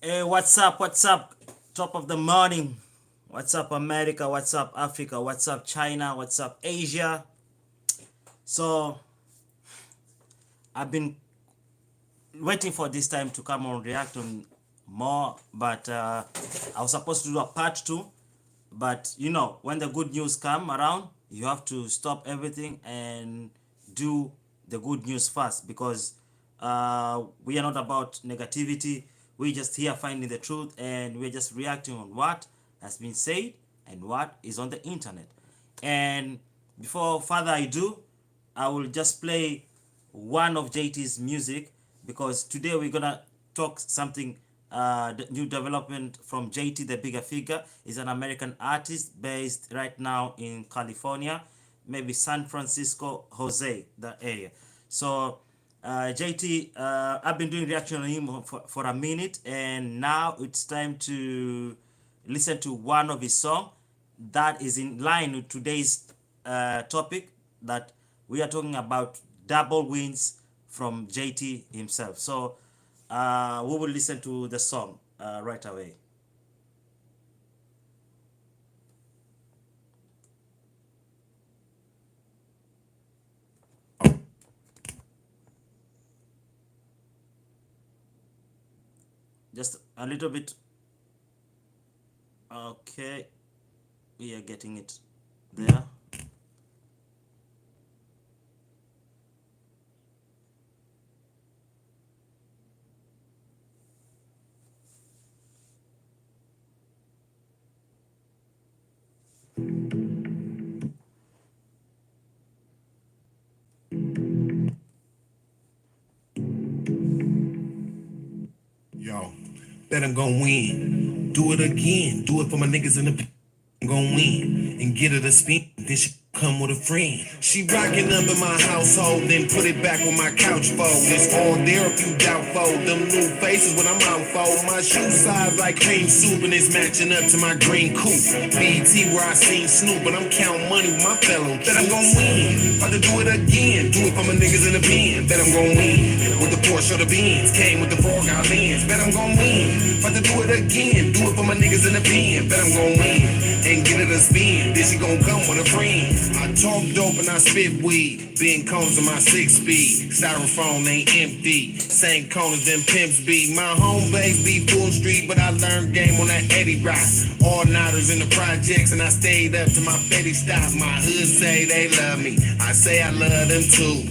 Hey, what's up? What's up? Top of the morning. What's up, America? What's up, Africa? What's up, China? What's up, Asia? So, I've been waiting for this time to come on react on more, but I was supposed to do a part two. But you know, when the good news come around, you have to stop everything and do the good news first because we are not about negativity. We just here finding the truth and we're just reacting on what has been said and what is on the internet. And before further ado, I will just play one of JT's music because today we're gonna talk something the new development from JT the Bigga Figga. Is an American artist based right now in California, maybe San Francisco, Jose, that area. So JT, I've been doing reaction on him for a minute, and now it's time to listen to one of his song that is in line with today's topic, that we are talking about double wins from JT himself. So we will listen to the song right away. Just a little bit. Okay, we are getting it there. Yo, bet I'm gon' win. Do it again. Do it for my niggas in the I'm gon' win and get her to spin. Then she come with a friend. She rocking up in my household, then put it back with my couch fold. It's all there if you doubtful. Them new faces when I'm out for. My shoe size like cream soup and it's matching up to my green coupe. BT where I seen Snoop, but I'm counting money with my fellow. Bet I'm gon' win. About to do it again. Do it for my niggas in the pen. Bet I'm gon' win. With the Porsche or the Benz. Came with the four got lens. Bet I'm gon' win. About to do it again. Do it for my niggas in the pen. Bet I'm gon' win. And get it a spin. Then she gon' come with a friend. I talk dope and I spit weed. Being cones in my 6-speed. Styrofoam ain't empty. Same cone as them pimps be. My home base be full street, but I learned game on that Eddie rock. All nighters in the projects and I stayed up to my Fetty stop. My hood say they love me. I say I love them too.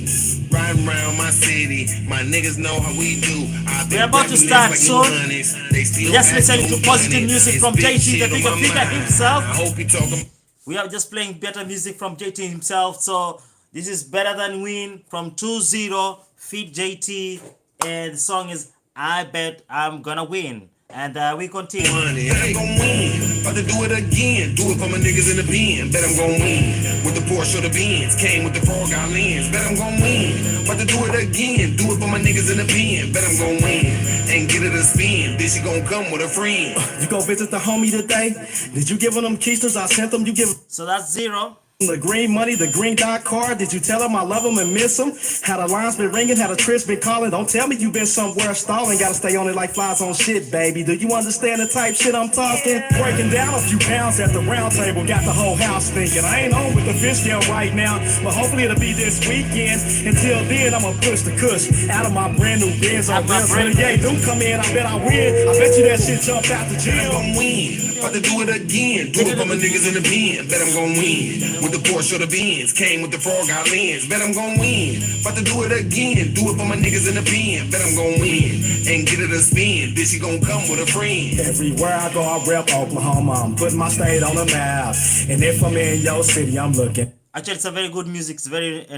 Riding around my city, my niggas know how we do. We're about to start soon. Just listening to positive music from JT the Bigga Figga himself. I hope you talking. We are just playing better music from JT himself. So this is Better Than Win from 2-0 feat JT, and the song is I Bet I'm Gonna Win. And we continue. Money, I ain't gon' win. About to do it again. Do it for my niggas in the pen. Bet I'm gon' win. With the Porsche or the Benz. Came with the four got lens. Bet I'm gon' win. About to do it again. Do it for my niggas in the pen. Bet I'm gon' win. And get it a spin. Then she gon' come with a friend. You go visit the homie today? Did you give him keysters? I sent them. You give So that's 0. the green money, the green dot card. Did you tell him I love him and miss him? Had a lines been ringing, had a Trish been calling. Don't tell me you been somewhere stalling. Gotta stay on it like flies on shit, baby. Do you understand the type shit I'm talking? Breaking down a few pounds at the round table, got the whole house thinking. I ain't on with the fish scale right now, but hopefully it'll be this weekend. Until then, I'ma push the cush out of my brand new Benz on Benz. Yeah, do come in, I bet I win. I bet you that shit jumped out the I'm gym. gon' win. About to do it again. Do it for my niggas in the pen. Bet I'm gon' win. With the Porsche or the Benz. Came with the four got lens. Bet I'm gon' win. About to do it again. Do it for my niggas in the pen. Bet I'm gon' win. And get it a spin. Then she gon' come with a friend. Everywhere I go, I rep Oklahoma. I'm putting my state on the map. And if I'm in your city, I'm looking. Actually, it's a very good music. It's very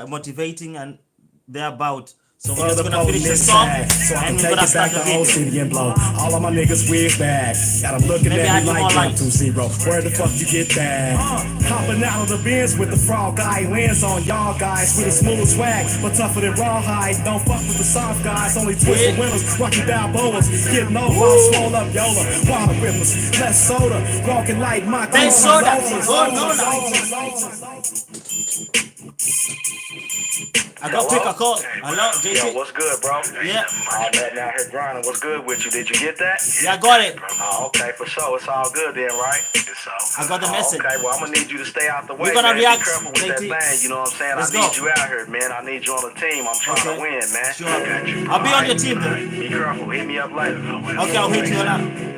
motivating and thereabout. So we're For just the gonna finish the police song tag, so I and can we're take gonna it start back the to whole video. city and blow all of my niggas wig back. Got 'em looking Maybe at add me more like lights. 2-0. Where the fuck you get that? Hopping out of the Benz with the frog guy lands on y'all guys with a smooth swag, but tougher than rawhide. Don't fuck with the soft guys, only twisted winners, Rocky Balboas, getting over, swole up Yola, water rippers, less soda, walking like my Less soda. Oh, no, I got pick a call. Hello, JT. Yo, what's good, bro? Yeah. All that out here grinding. What's good with you? Did you get that? Yeah, I got it. Oh, okay, for sure. It's all good then, right? I got the message. Okay, well, I'm gonna need you to stay out the way, We're gonna man. react, Be careful with JT. that thing, you know what I'm saying? Let's I need go. you out here, man. I need you on the team. I'm trying to win, man. Sure. I'll be on your team then. Be careful. Hit me up later. Okay, I'll hit you now.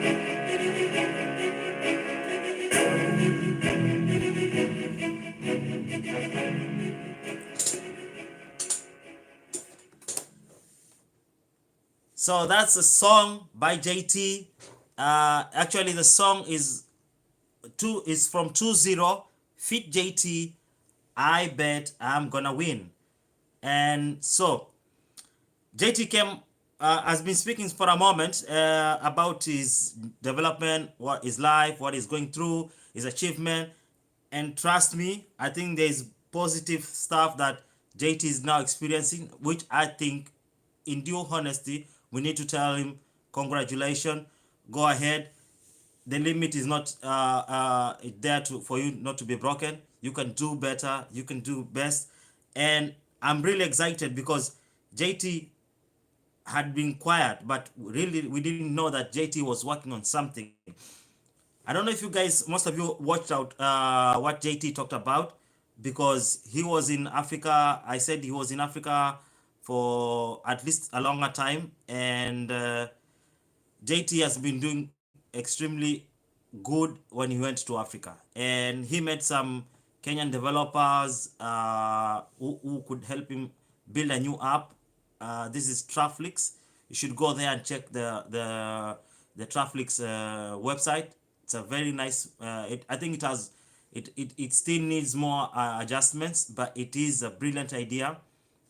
So that's a song by JT. Actually, the song is from 2-0. Fit JT. I bet I'm gonna win. And so JT has been speaking for a moment about his development, what his life, what he's going through, his achievement. And trust me, I think there's positive stuff that JT is now experiencing, which I think, in due honesty, we need to tell him, congratulations, go ahead. The limit is not there for you not to be broken. You can do better, you can do best. And I'm really excited because JT had been quiet, but really we didn't know that JT was working on something. I don't know if you guys, most of you watched out what JT talked about, because he was in Africa. I said he was in Africa for at least a longer time, and JT has been doing extremely good when he went to Africa, and he met some Kenyan developers who could help him build a new app. This is Trapflix. You should go there and check the Trapflix website. It's a very nice. I think it has. It still needs more adjustments, but it is a brilliant idea.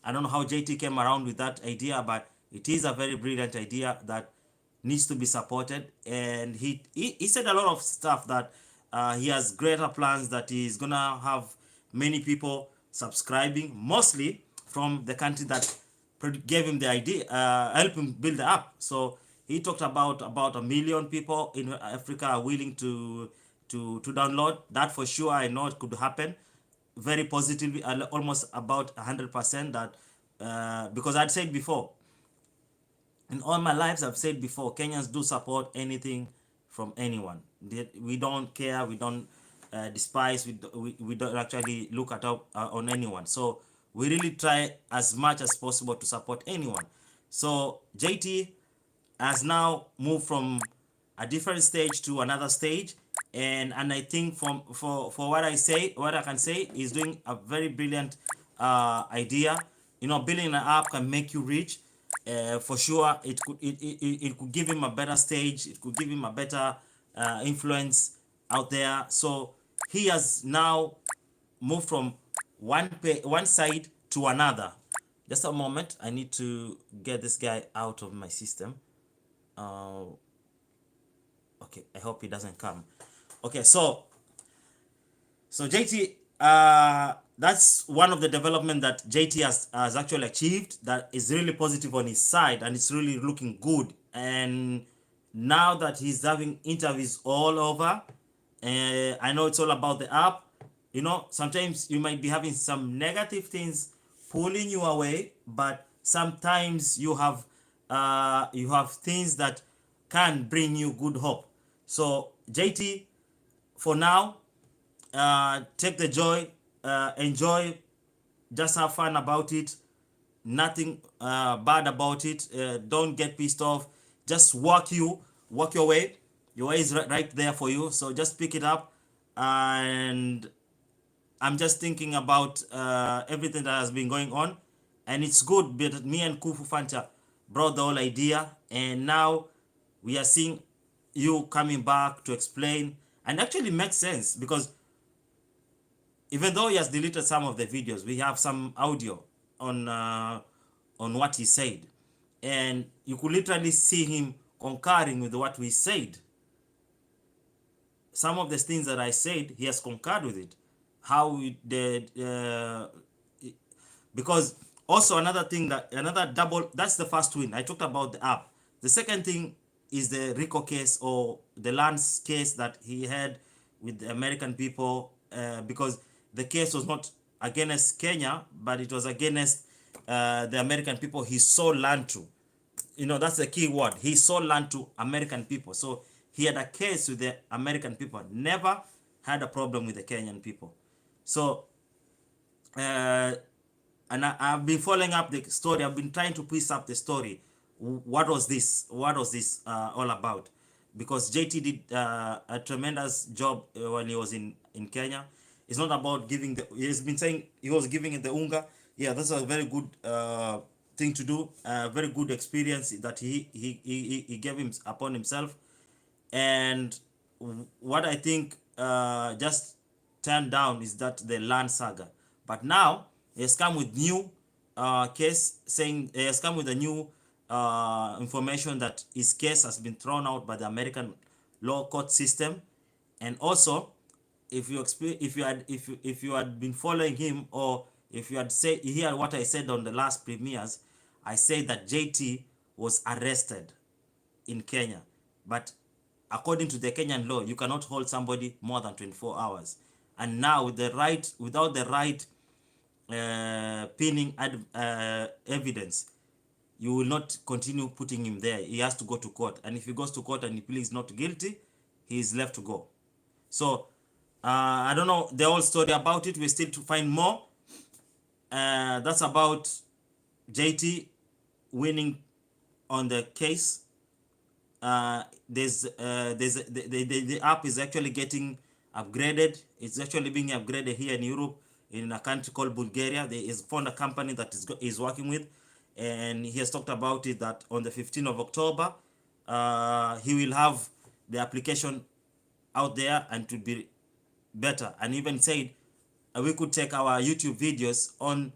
I don't know how JT came around with that idea, but it is a very brilliant idea that needs to be supported. And he said a lot of stuff that he has greater plans, that he's gonna have many people subscribing, mostly from the country that gave him the idea, help him build the app. So he talked about 1 million people in Africa are willing to download that. For sure, I know it could happen very positively, almost about 100%. That because I'd said before, in all my lives, I've said before, Kenyans do support anything from anyone. We don't care, we don't despise, we don't actually look at on anyone. So we really try as much as possible to support anyone. So JT has now moved from a different stage to another stage, and I think for what I can say is doing a very brilliant idea. You know, building an app can make you rich. For sure, it could give him a better stage. It could give him a better influence out there. So he has now moved from one side to another. Just a moment, I need to get this guy out of my system. Okay, I hope he doesn't come. Okay, so JT, that's one of the development that JT has actually achieved, that is really positive on his side, and it's really looking good. And now that he's having interviews all over, I know it's all about the app. You know, sometimes you might be having some negative things pulling you away, but sometimes you have things that can bring you good hope. So JT, for now, take the joy, enjoy, just have fun about it. Nothing bad about it. Don't get pissed off. Just walk your way. Your way is right there for you. So just pick it up. And I'm just thinking about everything that has been going on, and it's good. But me and Kufu Fanta brought the whole idea, and now we are seeing you coming back to explain, and actually makes sense, because even though he has deleted some of the videos, we have some audio on what he said, and you could literally see him concurring with what we said. Some of the things that I said, he has concurred with it. How we did, because also another thing, that's the first win. I talked about the app. The second thing is the RICO case, or the lands case that he had with the American people, because the case was not against Kenya, but it was against the American people he sold land to. You know, that's the key word. He sold land to American people. So he had a case with the American people, never had a problem with the Kenyan people. So, and I've been following up the story. I've been trying to piece up the story. What was this? What was this all about? Because JT did a tremendous job when he was in Kenya. It's not about giving the. He's been saying he was giving it the unga. Yeah, that's a very good thing to do. Very good experience that he gave him upon himself. And what I think just turned down is that the land saga. But now he has come with new case, saying he has come with a new information that his case has been thrown out by the American law court system. And also, if you had been following him, or if you had said, you hear what I said on the last premieres, I said that JT was arrested in Kenya, but according to the Kenyan law, you cannot hold somebody more than 24 hours. And now with the right, without the right pinning evidence, you will not continue putting him there. He has to go to court. And if he goes to court and he pleads not guilty, he is left to go. So I don't know the whole story about it. We're still to find more. That's about JT winning on the case. The app is actually getting upgraded. It's actually being upgraded here in Europe, in a country called Bulgaria. There is found a company that is working with, and he has talked about it that on the 15th of October, he will have the application out there and to be better. And even said we could take our YouTube videos on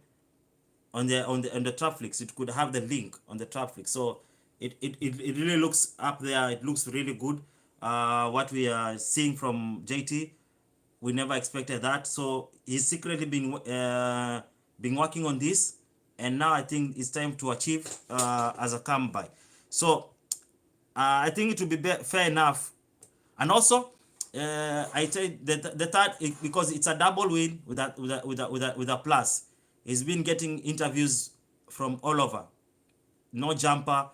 the trapflix. It could have the link on the trapflix. So it really looks up there. It looks really good. What we are seeing from JT, we never expected that. So he's secretly been working on this, and now I think it's time to achieve as a comeback. So I think it will be fair enough. And also, I say the third, because it's a double win with a plus. He's been getting interviews from all over. No Jumper,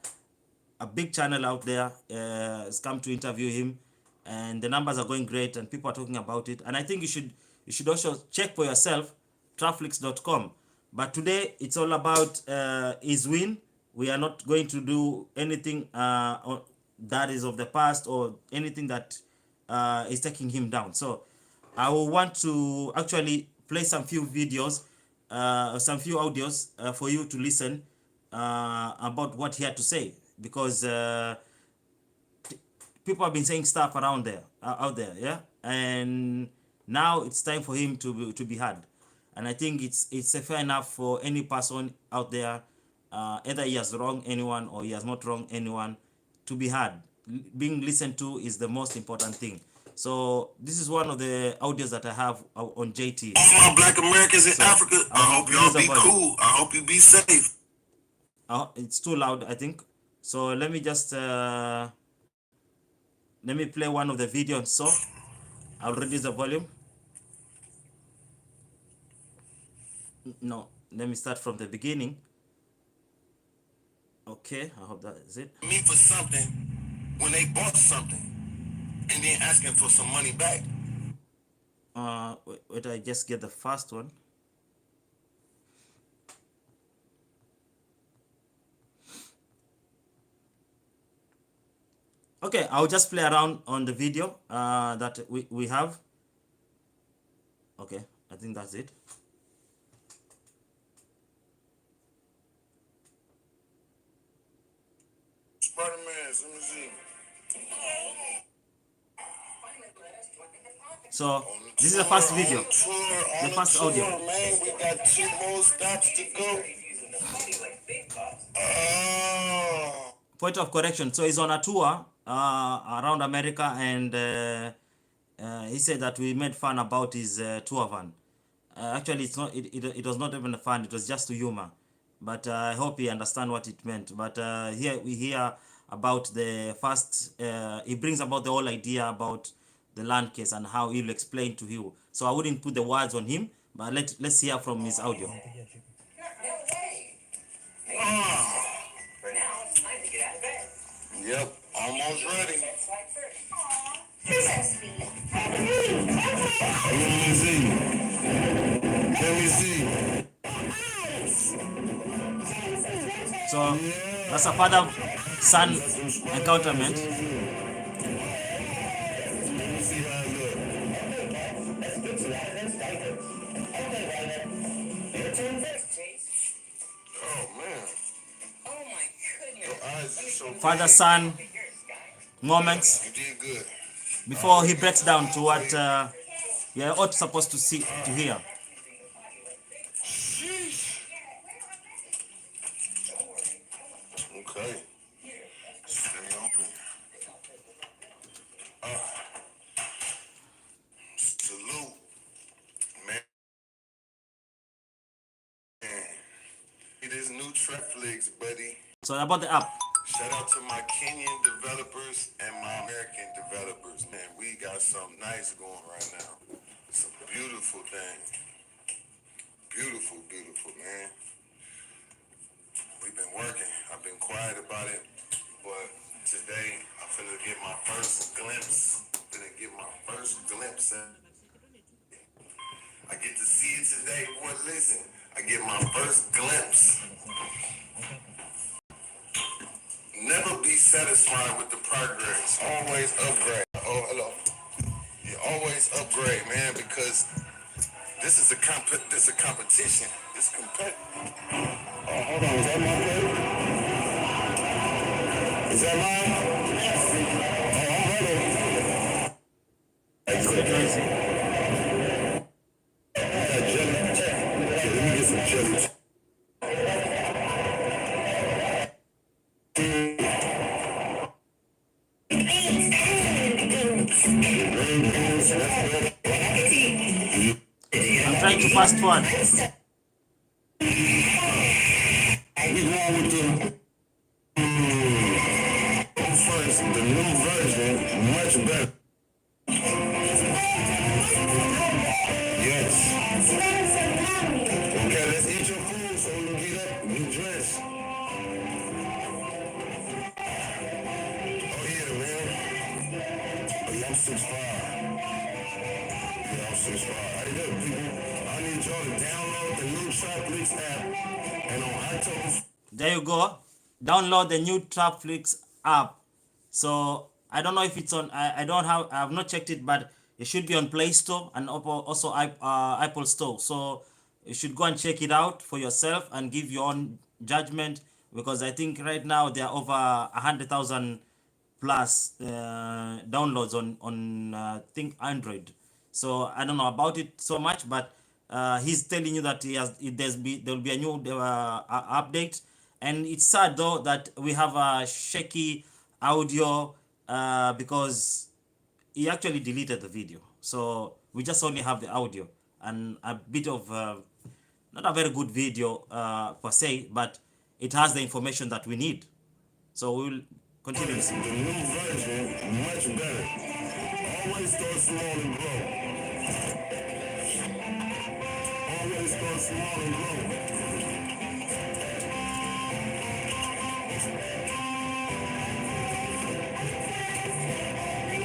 a big channel out there, has come to interview him, and the numbers are going great, and people are talking about it. And I think you should also check for yourself, trapflix.com. But today it's all about his win. We are not going to do anything that is of the past, or anything that is taking him down. So I will want to actually play some few videos, some few audios for you to listen about what he had to say, because people have been saying stuff around there, out there, yeah. And now it's time for him to be heard. And I think it's fair enough for any person out there, either he has wronged anyone or he has not wronged anyone, to be heard. Being listened to is the most important thing. So this is one of the audios that I have on JT. All my black Americans in Africa, I hope y'all be cool. I hope you be safe. It's too loud, I think. So let me just let me play one of the videos. So I'll reduce the volume. No, let me start from the beginning. Okay, I hope that is it. Me for something when they bought something and then asking for some money back. Wait, I just get the first one. Okay, I'll just play around on the video that we have. Okay, I think that's it. Spider-Man, let me see. So this is the first video, the first audio. Man, we got 2 more stops to go. Point of correction. So he's on a tour around America, and he said that we made fun about his tour van. Actually, it's not. It was not even fun. It was just to humor. But I hope he understand what it meant. But here we hear about the first. He brings about the whole idea about the land case and how he'll explain to you. So I wouldn't put the words on him, But let's hear from his audio. Yep, almost ready. Let me see. So that's a father-son encounterment. Oh man. Oh my goodness. Your eyes are so Father-son moments You did good. before he breaks down to what you're all supposed to see to hear. Okay. Stay open. Salute. Man. It is new trapflix, buddy. So about the app. Shout out to my Kenyan developers and my American developers. Man, we got something nice going right now. It's a beautiful thing. Beautiful, beautiful, man. We've been working. I've been quiet about it, but today I'm finna get my first glimpse. I get to see it today, boy. Listen, I get my first glimpse. Never be satisfied with the progress. Always upgrade. Oh, hello. You always upgrade, man, because this is a competition. It's competitive. Oh, hold on. Is that my plate? Is that mine? Oh, I'm ready. Crazy. Let me get some jelly. I'm trying to fast forward. We going with the new version, much better. Yes. Okay, let's eat your food so we can get up and get dressed. Oh yeah, man. Oh yeah, I'm 6'5". Yeah, I'm 6'5". Hey, look, people, I need y'all to download the new trapflix app and on iTunes. There you go. Download the new trapflix app. So I don't know if it's on. I have not checked it, but it should be on Play Store and also Apple Store. So you should go and check it out for yourself and give your own judgment, because I think right now there are over 100,000 plus downloads on think Android. So I don't know about it so much, but he's telling you that there will be a new update. And it's sad though that we have a shaky audio because he actually deleted the video, so we just only have the audio and a bit of not a very good video per se, but it has the information that we need. So we will continue listening. The new version, much better. Always start small and grow. Always start small and grow.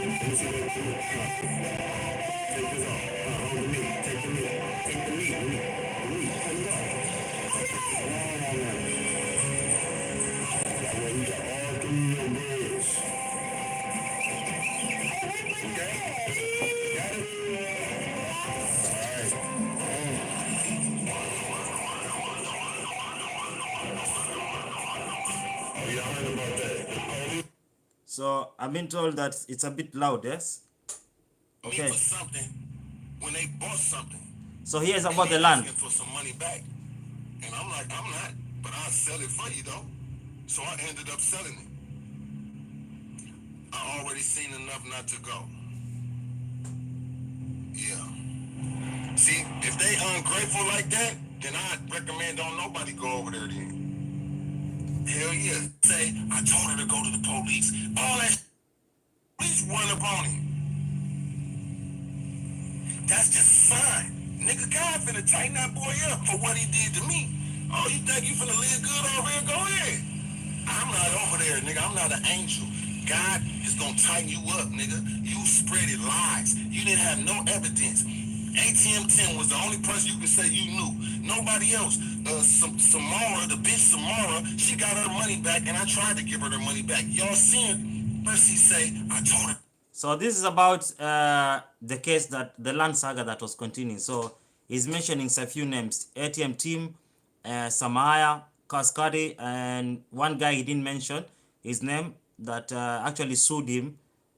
Let me see that. Take this off. Hold the meat. Take the meat. Take the meat. The meat. Take it off. That way you got all 3 of your breads. Okay? Got it? All right. Oh, y'all heard about that. The police So I've been told that it's a bit loud, yes? Okay. for something when they bought something. So here's about the They land. asking for some money back. And I'm like, I'm not, but I'll sell it for you though. So I ended up selling it. I already seen enough not to go. Yeah. See, if they ungrateful like that, then I'd recommend don't nobody go over there then. Hell yeah. Say, I told her to go to the police. All that police run up on him. That's just fine. Nigga, God finna tighten that boy up for what he did to me. Oh, you think you finna live good over here? Go ahead. I'm not over there, nigga. I'm not an angel. God is gonna tighten you up, nigga. You spreaded lies. You didn't have no evidence. ATM 10 was the only person you can say you knew. Nobody else. Samara, the bitch Samara, she got her money back, and I tried to give her money back. Y'all seen Mercy say, I told her. So this is about the case, that the land saga that was continuing. So he's mentioning a few names: ATM Team, Samaya, Kaskadi, and one guy he didn't mention his name, that actually sued him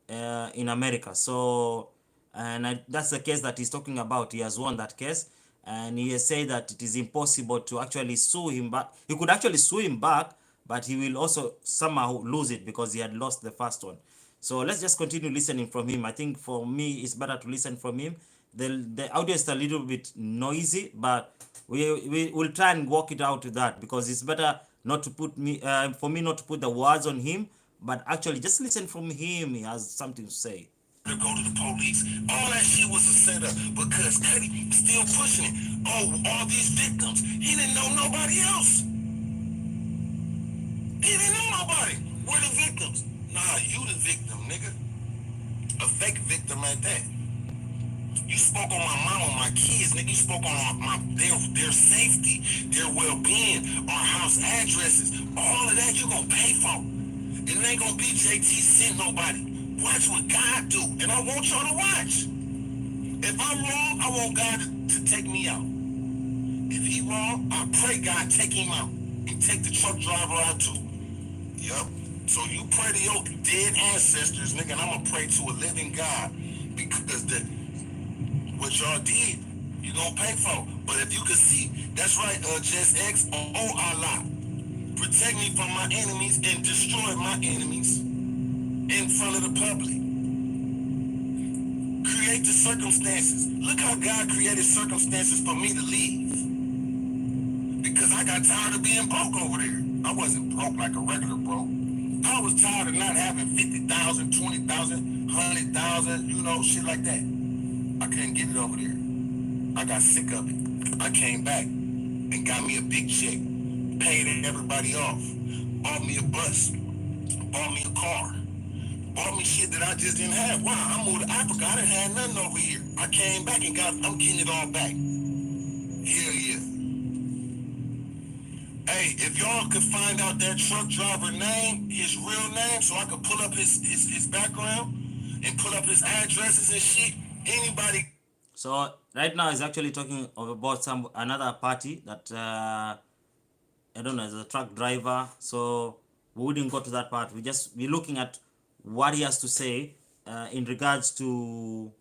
in America. So, and that's the case that he's talking about. He has won that case, and he has said that it is impossible to actually sue him back. He could actually sue him back, but he will also somehow lose it because he had lost the first one. So let's just continue listening from him. I think for me, it's better to listen from him. The audio is a little bit noisy, but we will try and work it out with that, because it's better not to put me, for me not to put the words on him, but actually just listen from him. He has something to say. To go to the police. All that shit was a setup because Cuddy still pushing it. Oh, all these victims. He didn't know nobody else. He didn't know nobody. We're the victims. Nah, you the victim, nigga. A fake victim at that. You spoke on my mom, on my kids, nigga. You spoke on their safety, their well-being, our house addresses. All of that you gonna pay for. It ain't gonna be JT send nobody. Watch what God do, and I want y'all to watch. If I'm wrong, I want God to take me out. If he wrong, I pray God take him out and take the truck driver out too. Yup. So you pray to your dead ancestors, nigga, and I'm gonna pray to a living God, because what y'all did, you gonna pay for. But if you can see, that's right, Just X, oh Allah, protect me from my enemies and destroy my enemies in front of the public. Create the circumstances. Look how God created circumstances for me to leave. Because I got tired of being broke over there. I wasn't broke like a regular broke. I was tired of not having 50,000, 20,000, 100,000, you know, shit like that. I couldn't get it over there. I got sick of it. I came back and got me a big check, paid everybody off, bought me a bus, bought me a car, bought me shit that I just didn't have. Wow, I moved to Africa. I didn't have nothing over here. I came back and I'm getting it all back. Hell yeah. Hey, if y'all could find out that truck driver name, his real name, so I could pull up his background and pull up his addresses and shit, anybody. So right now he's actually talking about another party that I don't know, as a truck driver. So we wouldn't go to that part. We're looking at what he has to say in regards to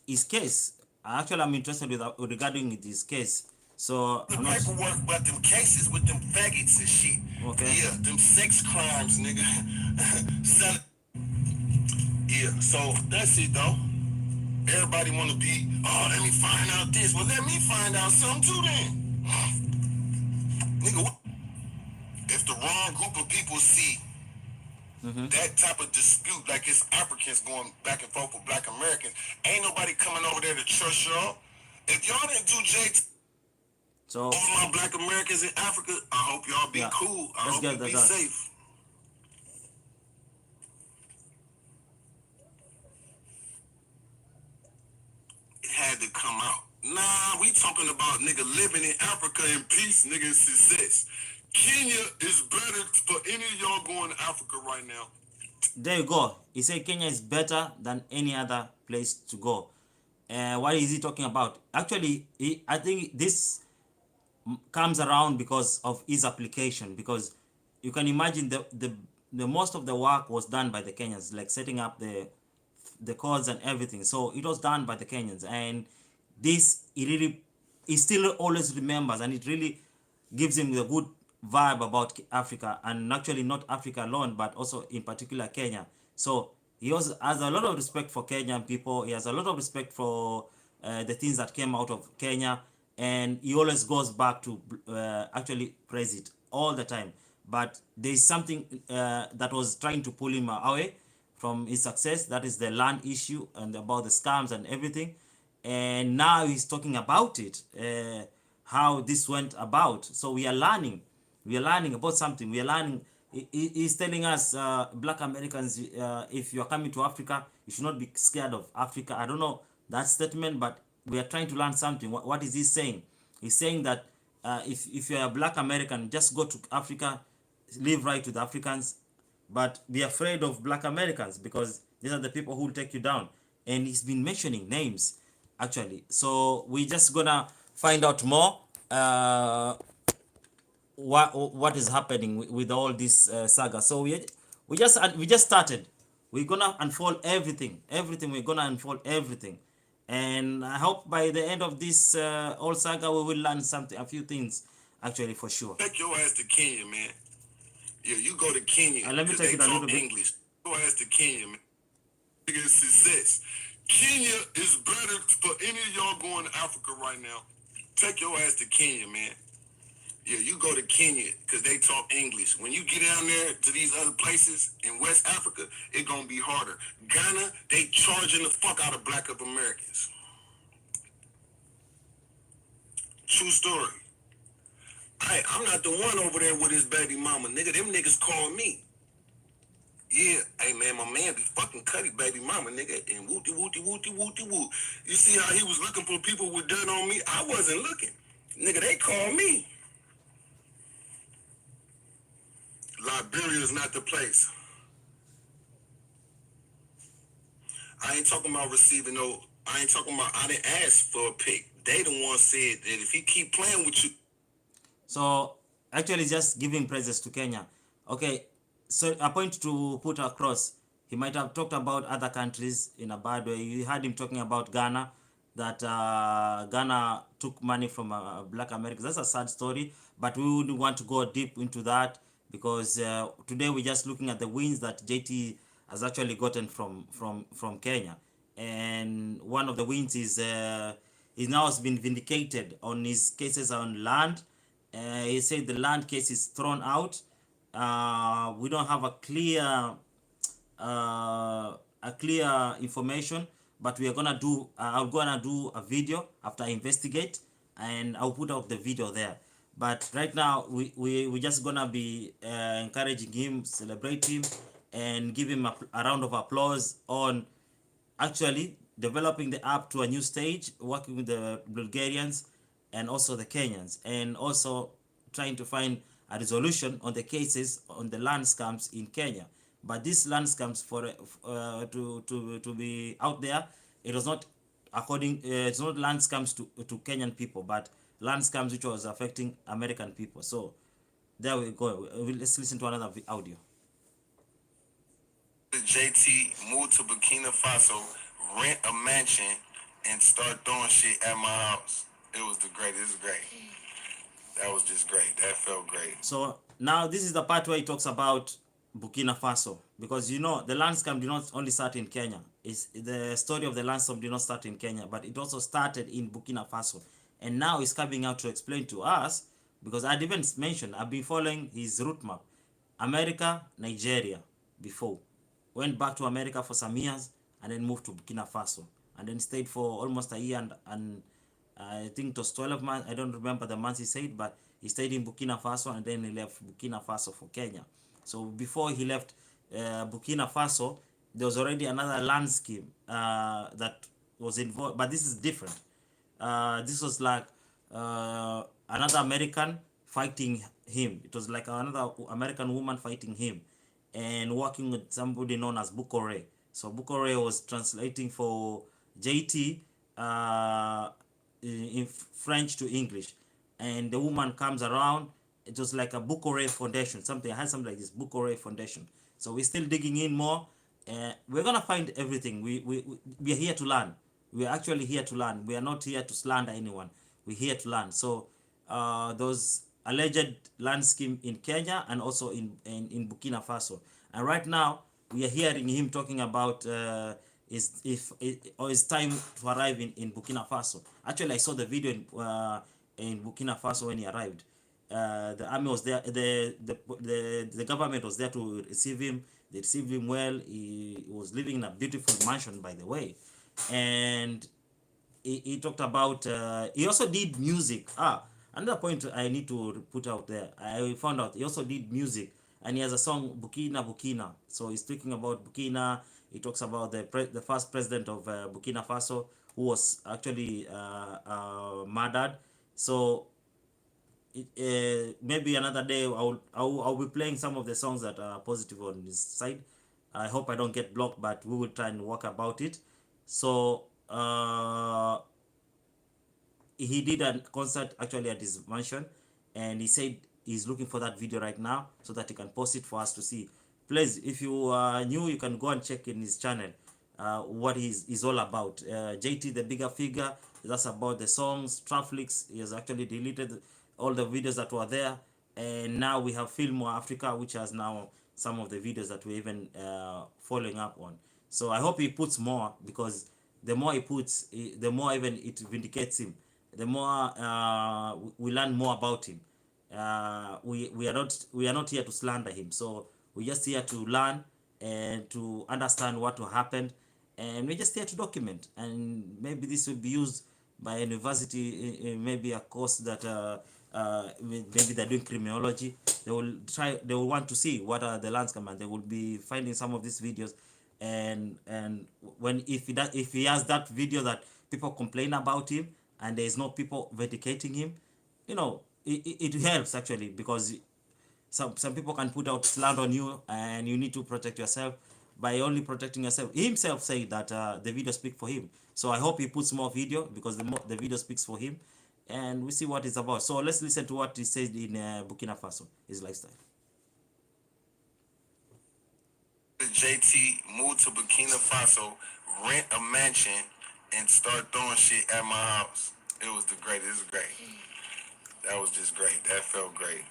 his case. Actually, I'm interested with regarding his case. So The I'm not. paperwork, but them cases with them faggots and shit. Okay. Yeah, them sex crimes, nigga. Yeah, so that's it though. Everybody wanna be, oh, let me find out this. Well, let me find out something too then. Nigga, if the wrong group of people see that type of dispute, like it's Africans going back and forth with black Americans, ain't nobody coming over there to trust y'all. If y'all didn't do JT So over my black Americans in Africa, I hope y'all be yeah, cool. I let's hope get you that be done. safe. It had to come out. Nah, we talking about nigga living in Africa in peace, nigga, and success. Kenya is better for any of y'all going to Africa right now. There you go. He said Kenya is better than any other place to go. What is he talking about? Actually, I think this comes around because of his application, because you can imagine the most of the work was done by the Kenyans, like setting up the codes and everything. So it was done by the Kenyans, and this he still always remembers, and it really gives him the good vibe about Africa, and actually not Africa alone, but also in particular Kenya. So he also has a lot of respect for Kenyan people. He has a lot of respect for the things that came out of Kenya, and he always goes back to actually praise it all the time. But there is something that was trying to pull him away from his success. That is the land issue and about the scams and everything. and now he's talking about it, how this went about. So we are learning about something. We are learning. He's telling us, black Americans, if you are coming to Africa, you should not be scared of Africa. I don't know that statement, but we are trying to learn something. What is he saying? He's saying that, if you're a black American, just go to Africa, live right with Africans, but be afraid of black Americans, because these are the people who will take you down. And he's been mentioning names, actually. So we just gonna find out more, what is happening with all this, saga. So we just started. We're gonna unfold everything. We're gonna unfold everything, and I hope by the end of this, whole saga, we will learn something, a few things, actually, for sure. Take your ass to Kenya, man. Yeah, you go to Kenya Let me because take they it a little talk bit. English. Go ass to Kenya, man. Nigga, success. Kenya is better for any of y'all going to Africa right now. Take your ass to Kenya, man. Yeah, you go to Kenya because they talk English. When you get down there to these other places in West Africa, it's gonna be harder. Ghana, they charging the fuck out of black Americans. True story. I'm not the one over there with his baby mama, nigga. Them niggas call me. Yeah, hey man, my man be fucking Cuddy baby mama, nigga, and wooty wooty wooty wooty woo. You see how he was looking for people with dirt on me? I wasn't looking. Nigga, they call me. Liberia is not the place. I ain't talking about receiving no, I ain't talking about, I didn't ask for a pick. They the one said that if he keep playing with you. So actually, just giving praises to Kenya. Okay, so a point to put across. He might have talked about other countries in a bad way. You heard him talking about Ghana, that, Ghana took money from, black Americans. That's a sad story, but we wouldn't want to go deep into that, because, today we're just looking at the wins that JT has actually gotten from Kenya. And one of the wins is, he now has been vindicated on his cases on land. He said the land case is thrown out. We don't have a clear information, but we are gonna do. I'm gonna do a video after I investigate, and I'll put out the video there. But right now, we just gonna be, encouraging him, celebrate him, and give him a round of applause on actually developing the app to a new stage, working with the Bulgarians and also the Kenyans, and also trying to find a resolution on the cases on the land scams in Kenya. But this land scams, to be out there, it was not it's not land scams to Kenyan people, but land scams which was affecting American people. So there we go. Let's listen to another audio. JT moved to Burkina Faso, rent a mansion, and start throwing shit at my house. It was the greatest. It was great. That was just great. That felt great. So now this is the part where he talks about Burkina Faso, because the land scam did not only start in Kenya. It's the story of the land scam did not start in Kenya, but it also started in Burkina Faso, and now he's coming out to explain to us, because I'd even mentioned I've been following his route map: America, Nigeria, before, went back to America for some years, and then moved to Burkina Faso, and then stayed for almost a year, and I think it was 12 months. I don't remember the months he said, but he stayed in Burkina Faso, and then he left Burkina Faso for Kenya. So before he left, Burkina Faso, there was already another land scheme, that was involved, but this is different. This was like, another American fighting him. It was like another American woman fighting him, and working with somebody known as Bukore. So Bukore was translating for JT, in French to English, and the woman comes around. It was like a Bukore Foundation, something. I had something like this, Bukore Foundation. So we're still digging in more. We're gonna find everything. We are here to learn. We are actually here to learn. We are not here to slander anyone. We're here to learn. So those alleged land scheme in Kenya and also in Burkina Faso. And right now we are hearing him talking about, his time to arrive in Burkina Faso. Actually, I saw the video in Burkina Faso when he arrived. The army was there. The government was there to receive him. They received him well. He was living in a beautiful mansion, by the way. And he talked about he also did music. Another point I need to put out there, I found out he also did music, and he has a song Burkina Burkina. So he's talking about Burkina. He talks about the first president of Burkina Faso, who was actually murdered. So maybe another day I'll be playing some of the songs that are positive on his side. I hope I don't get blocked, but we will try and work about it. So he did a concert actually at his mansion, and he said he's looking for that video right now so that he can post it for us to see. Please, if you are new, you can go and check in his channel what he's all about. JT the Bigger Figure, that's about the songs. Trapflix, he has actually deleted all the videos that were there, and now we have filmoeafrica, which has now some of the videos that we're even following up on. So I hope he puts more, because the more he puts, the more even it vindicates him, the more we learn more about him. We are not here to slander him, so we're just here to learn and to understand what happened, and we're just here to document. And maybe this will be used by a university, maybe a course that maybe they're doing criminology. They will want to see what are the landscape, and they will be finding some of these videos. And when if he has that video that people complain about him, and there's no people vindicating him, it helps actually, because some people can put out slander on you, and you need to protect yourself by only protecting yourself. He himself said that the video speaks for him. So I hope he puts more video, because the video speaks for him, and we see what it's about. So let's listen to what he said in Burkina Faso, his lifestyle. JT moved to Burkina Faso, rent a mansion, and start throwing shit at my house. It was the greatest. It was great. That was just great. That felt great.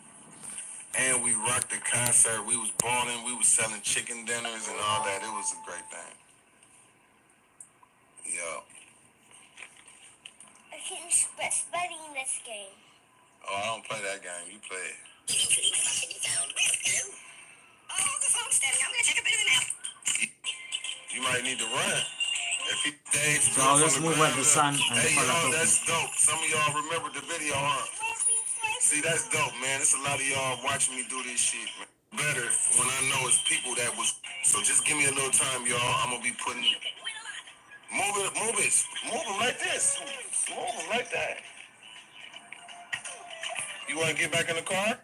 And we rocked the concert. We was balling. We was selling chicken dinners and all that. It was a great thing. Yo. I can spelling this game. Oh, I don't play that game. You play it. Oh, the phone's steady. I'm gonna take a bit of a nap. You might need to run. If he stays So I'll just move where the sun and the hey, color y'all, talking. that's dope. Some of y'all remember the video, huh? See, that's dope, man. There's a lot of y'all watching me do this shit, man. Better when I know it's people that was. So just give me a little time, y'all. I'm gonna be putting. Move it, move them like this. Move them like that. You wanna get back in the car?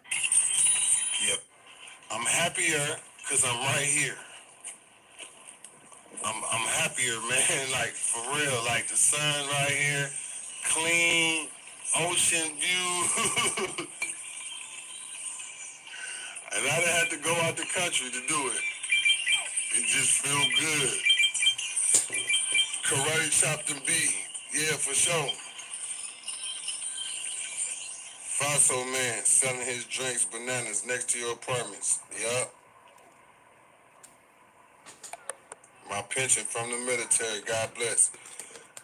Yep. I'm happier because I'm right here. I'm happier, man. Like, for real. Like, the sun right here, clean, ocean view. And I didn't have to go out the country to do it. It just feel good. Karate chopped and beat. Yeah, for sure. Faso man selling his drinks, bananas next to your apartments. Yup. My pension from the military, God bless.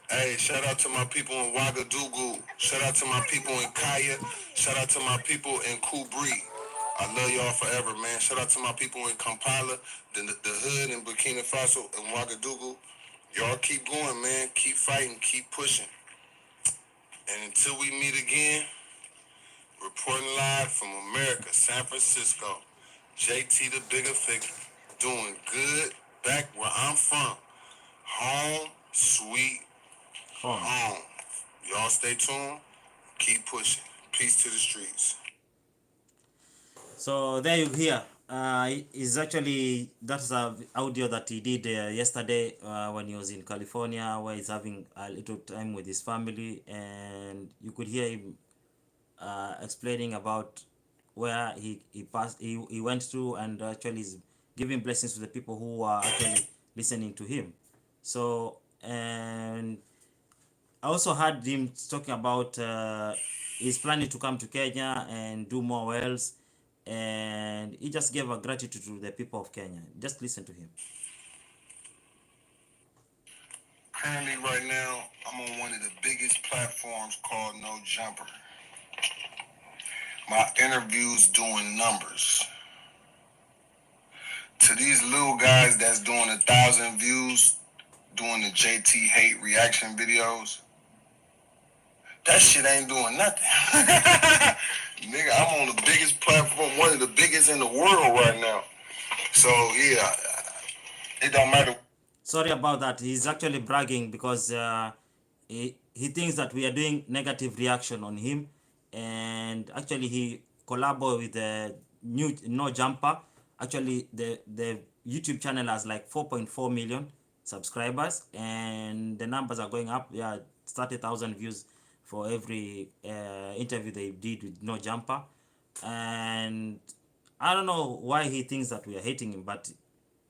Hey, shout out to my people in Ouagadougou. Shout out to my people in Kaya. Shout out to my people in Kubri. I love y'all forever, man. Shout out to my people in Kampala, the hood in Burkina Faso, and Ouagadougou. Y'all keep going, man. Keep fighting, keep pushing. And until we meet again, reporting live from America, San Francisco, JT the Bigger Figga, doing good back where I'm from. Home, sweet home. Y'all stay tuned. Keep pushing. Peace to the streets. So there you hear. Is actually that's a audio that he did yesterday when he was in California, where he's having a little time with his family, and you could hear him explaining about where he went through, and actually is giving blessings to the people who are actually listening to him. So, and I also heard him talking about he's planning to come to Kenya and do more wells, and he just gave a gratitude to the people of Kenya. Just listen to him. Currently, right now, I'm on one of the biggest platforms called No Jumper. My interviews doing numbers. To these little guys that's doing 1,000 views, doing the JT hate reaction videos, That shit ain't doing nothing. Nigga, I'm on the biggest platform, one of the biggest in the world right now. So yeah, it don't matter. Sorry about that. He's actually bragging because he thinks that we are doing negative reaction on him, and actually he collaborated with the new No Jumper. Actually, the YouTube channel has like 4.4 million subscribers, and the numbers are going up. Yeah, 30,000 views for every interview they did with No Jumper, and I don't know why he thinks that we are hating him, but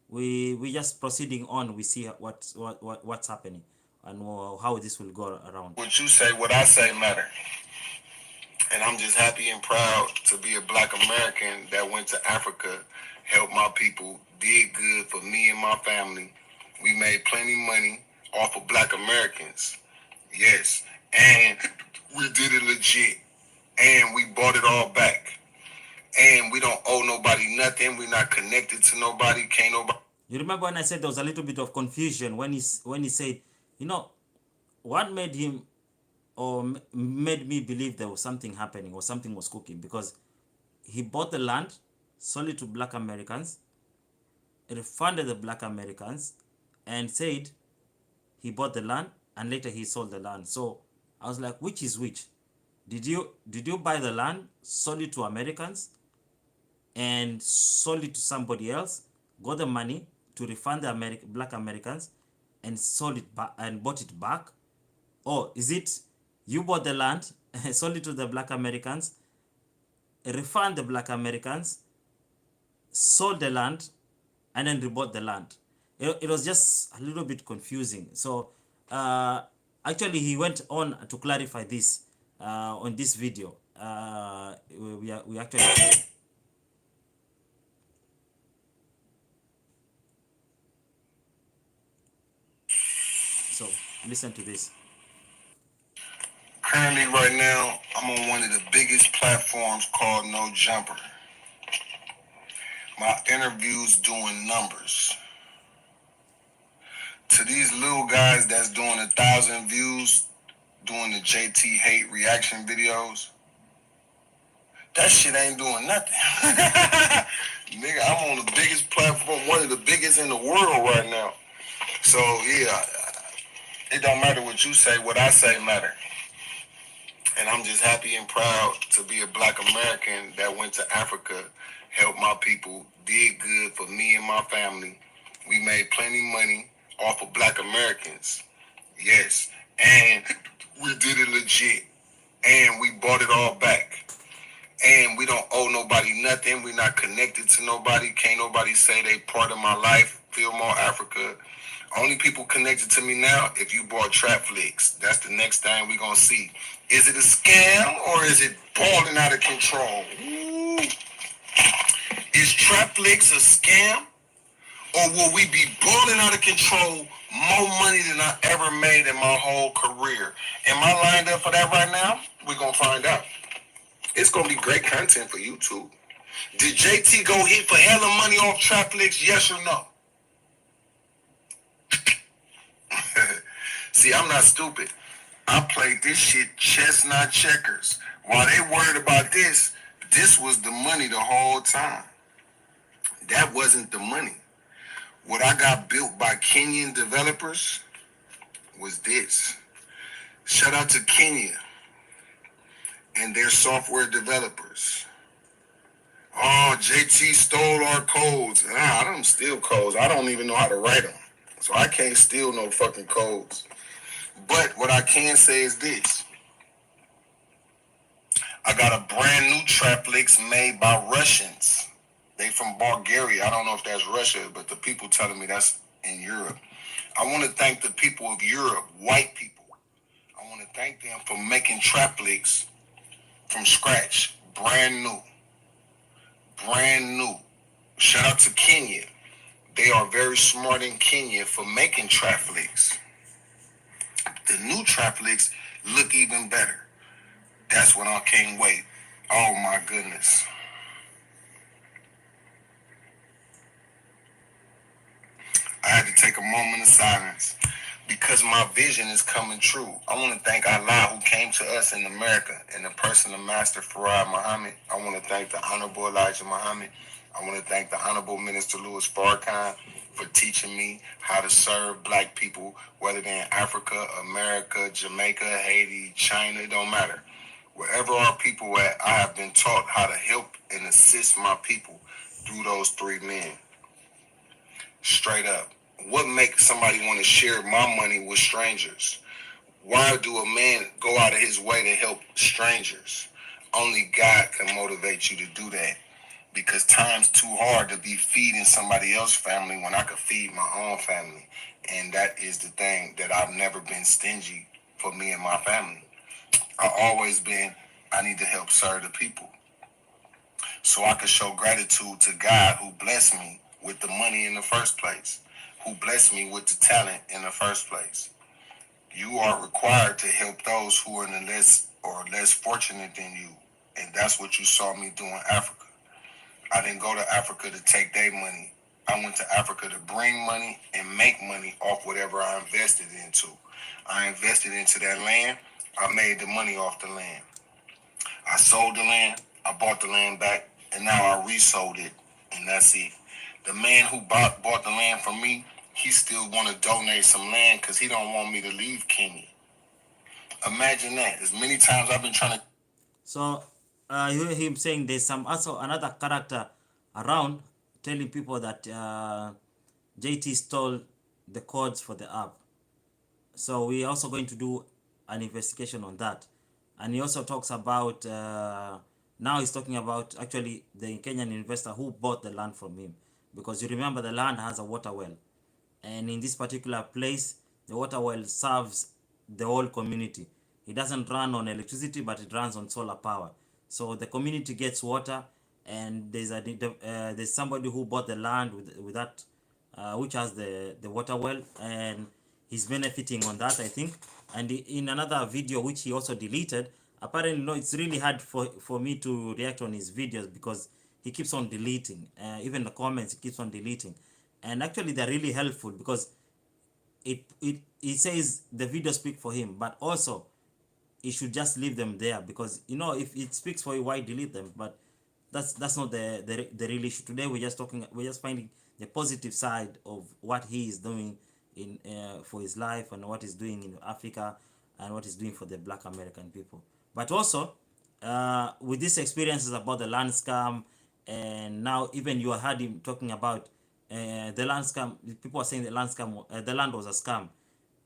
we just proceeding on. We see what's happening and how this will go around. What you say, what I say matter. And I'm just happy and proud to be a black American that went to Africa, helped my people, did good for me and my family. We made plenty money off of black Americans. Yes. And we did it legit. And we bought it all back. And we don't owe nobody nothing. We're not connected to nobody. Can't nobody. You remember when I said there was a little bit of confusion when he said, you know, what made him or made me believe there was something happening or something was cooking, because he bought the land, sold it to black Americans, refunded the black Americans, and said he bought the land and later he sold the land. So I was like, which is which? Did you buy the land, sold it to Americans, and sold it to somebody else, got the money to refund the black Americans, and sold it back and bought it back? Or is it you bought the land, sold it to the black Americans, refund the black Americans, sold the land, and then rebought the land? It was just a little bit confusing. So actually he went on to clarify this on this video. We actually so listen to this. Currently, right now, I'm on one of the biggest platforms called No Jumper. My interviews doing numbers. To these little guys that's doing 1,000 views, doing the JT hate reaction videos, that shit ain't doing nothing. Nigga, I'm on the biggest platform, one of the biggest in the world right now. So yeah, it don't matter what you say, what I say matter. And I'm just happy and proud to be a black American that went to Africa, helped my people, did good for me and my family. We made plenty money off of black Americans. Yes. And we did it legit. And we bought it all back. And we don't owe nobody nothing. We're not connected to nobody. Can't nobody say they part of my life. Filmoeafrica. Only people connected to me now if you bought trapflix. That's the next thing we're going to see. Is it a scam or is it balling out of control? Ooh. Is trapflix a scam? Or will we be balling out of control, more money than I ever made in my whole career? Am I lined up for that right now? We're going to find out. It's going to be great content for YouTube. Did JT go hit for hella money off trapflix, yes or no? See, I'm not stupid. I played this shit chess, not checkers. While they worried about this was the money the whole time. That wasn't the money. What I got built by Kenyan developers was this. Shout out to Kenya and their software developers. Oh, JT stole our codes. Nah, I don't steal codes. I don't even know how to write them. So I can't steal no fucking codes. But what I can say is this. I got a brand new trapflix made by Russians. They from Bulgaria. I don't know if that's Russia, but the people telling me that's in Europe. I want to thank the people of Europe, white people. I want to thank them for making trapflix from scratch. Brand new. Brand new. Shout out to Kenya. They are very smart in Kenya for making trapflix. The new trapflix look even better. That's what I can't wait. Oh my goodness. I had to take a moment of silence because my vision is coming true. I want to thank Allah who came to us in America in the person of Master Farad Muhammad. I want to thank the Honorable Elijah Muhammad. I want to thank the Honorable Minister Louis Farrakhan for teaching me how to serve black people, whether they're in Africa, America, Jamaica, Haiti, China, it don't matter. Wherever our people at, I have been taught how to help and assist my people through those three men. Straight up. What makes somebody want to share my money with strangers? Why do a man go out of his way to help strangers? Only God can motivate you to do that. Because time's too hard to be feeding somebody else's family when I could feed my own family. And that is the thing that I've never been stingy for me and my family. I've always been, I need to help serve the people. So I could show gratitude to God who blessed me with the money in the first place, who blessed me with the talent in the first place. You are required to help those who are in the less fortunate than you. And that's what you saw me do in Africa. I didn't go to Africa to take their money. I went to Africa to bring money and make money off whatever I invested into. I invested into that land. I made the money off the land. I sold the land. I bought the land back. And now I resold it. And that's it. The man who bought the land from me, he still want to donate some land because he don't want me to leave Kenya. Imagine that. As many times I've been trying to... So you hear him saying there's some also another character around telling people that JT stole the codes for the app. So we're also going to do an investigation on that. And he also talks about now he's talking about actually the Kenyan investor who bought the land from him, because you remember the land has a water well, and in this particular place the water well serves the whole community. It doesn't run on electricity, but it runs on solar power. So the community gets water, and there's somebody who bought the land with that which has the water well, and he's benefiting on that, I think. And in another video which he also deleted, apparently, no, it's really hard for me to react on his videos because he keeps on deleting. Even the comments he keeps on deleting, and actually they're really helpful because it says the video speak for him, but also he should just leave them there, because you know, if it speaks for you, why delete them? But that's not the real issue. Today we're just finding the positive side of what he is doing in for his life, and what he's doing in Africa, and what he's doing for the Black American people. But also with these experiences about the land scam, and now even you heard him talking about the land scam. People are saying the land scam, the land was a scam,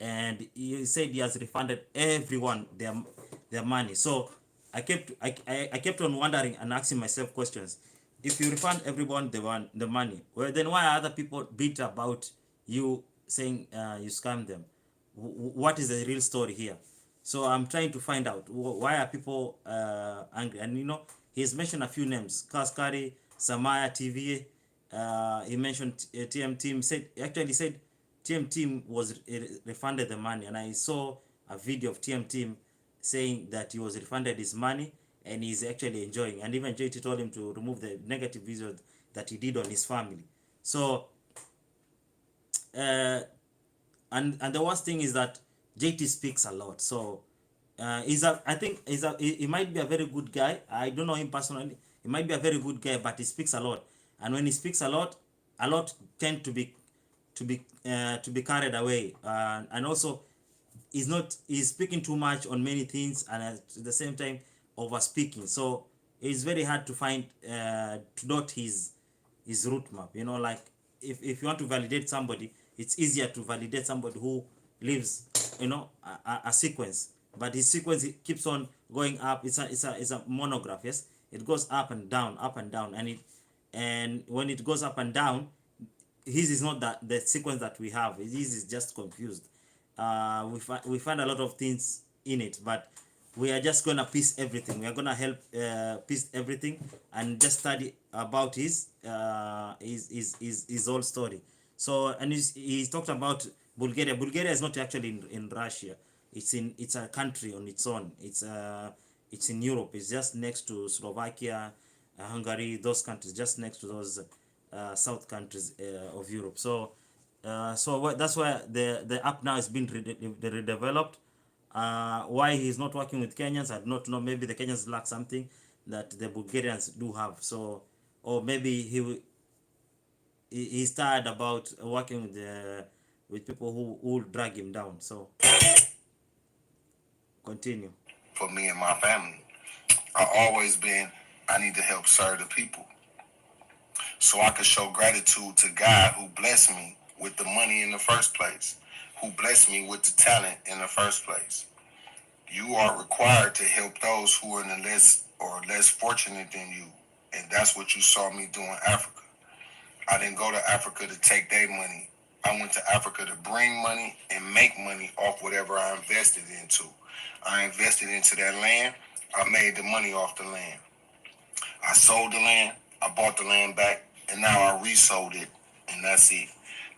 and he said he has refunded everyone their money. So I kept on wondering and asking myself questions. If you refund everyone the money, well, then why are other people bitter about you saying you scam them? What is the real story here? So I'm trying to find out why are people angry. And you know, he's mentioned a few names: Kaskari, Samaya, TVA. He mentioned TM Team. Said TM Team was refunded the money, and I saw a video of TM Team saying that he was refunded his money and he's actually enjoying. And even JT told him to remove the negative videos that he did on his family. So and the worst thing is that JT speaks a lot. So he might be a very good guy. I don't know him personally. He might be a very good guy, but he speaks a lot. And when he speaks a lot tend to be carried away. And also he's speaking too much on many things, and at the same time over speaking. So it's very hard to find to dot his route map. You know, like if you want to validate somebody, it's easier to validate somebody who lives, you know, a sequence. But his sequence, it keeps on going up. It's a monograph. Yes, it goes up and down, and when it goes up and down, his is not the sequence that we have. His is just confused. We find a lot of things in it, but we are just gonna piece everything. We are gonna help piece everything and just study about his whole story. So, and he's talked about Bulgaria. Bulgaria is not actually in Russia. It's a country on its own. It's in Europe. It's just next to Slovakia, Hungary, those countries, just next to those south countries of Europe. So So that's why the app now is being redeveloped. Why he's not working with Kenyans, I do not know. Maybe the Kenyans lack something that the Bulgarians do have. So, or maybe he's tired about working with people who will drag him down. So, continue. For me and my family, I always been, I need to help serve the people. So I could show gratitude to God who blessed me with the money in the first place, who blessed me with the talent in the first place. You are required to help those who are in the less fortunate than you. And that's what you saw me do in Africa. I didn't go to Africa to take their money. I went to Africa to bring money and make money off whatever I invested into. I invested into that land. I made the money off the land. I sold the land. I bought the land back. And now I resold it. And that's it.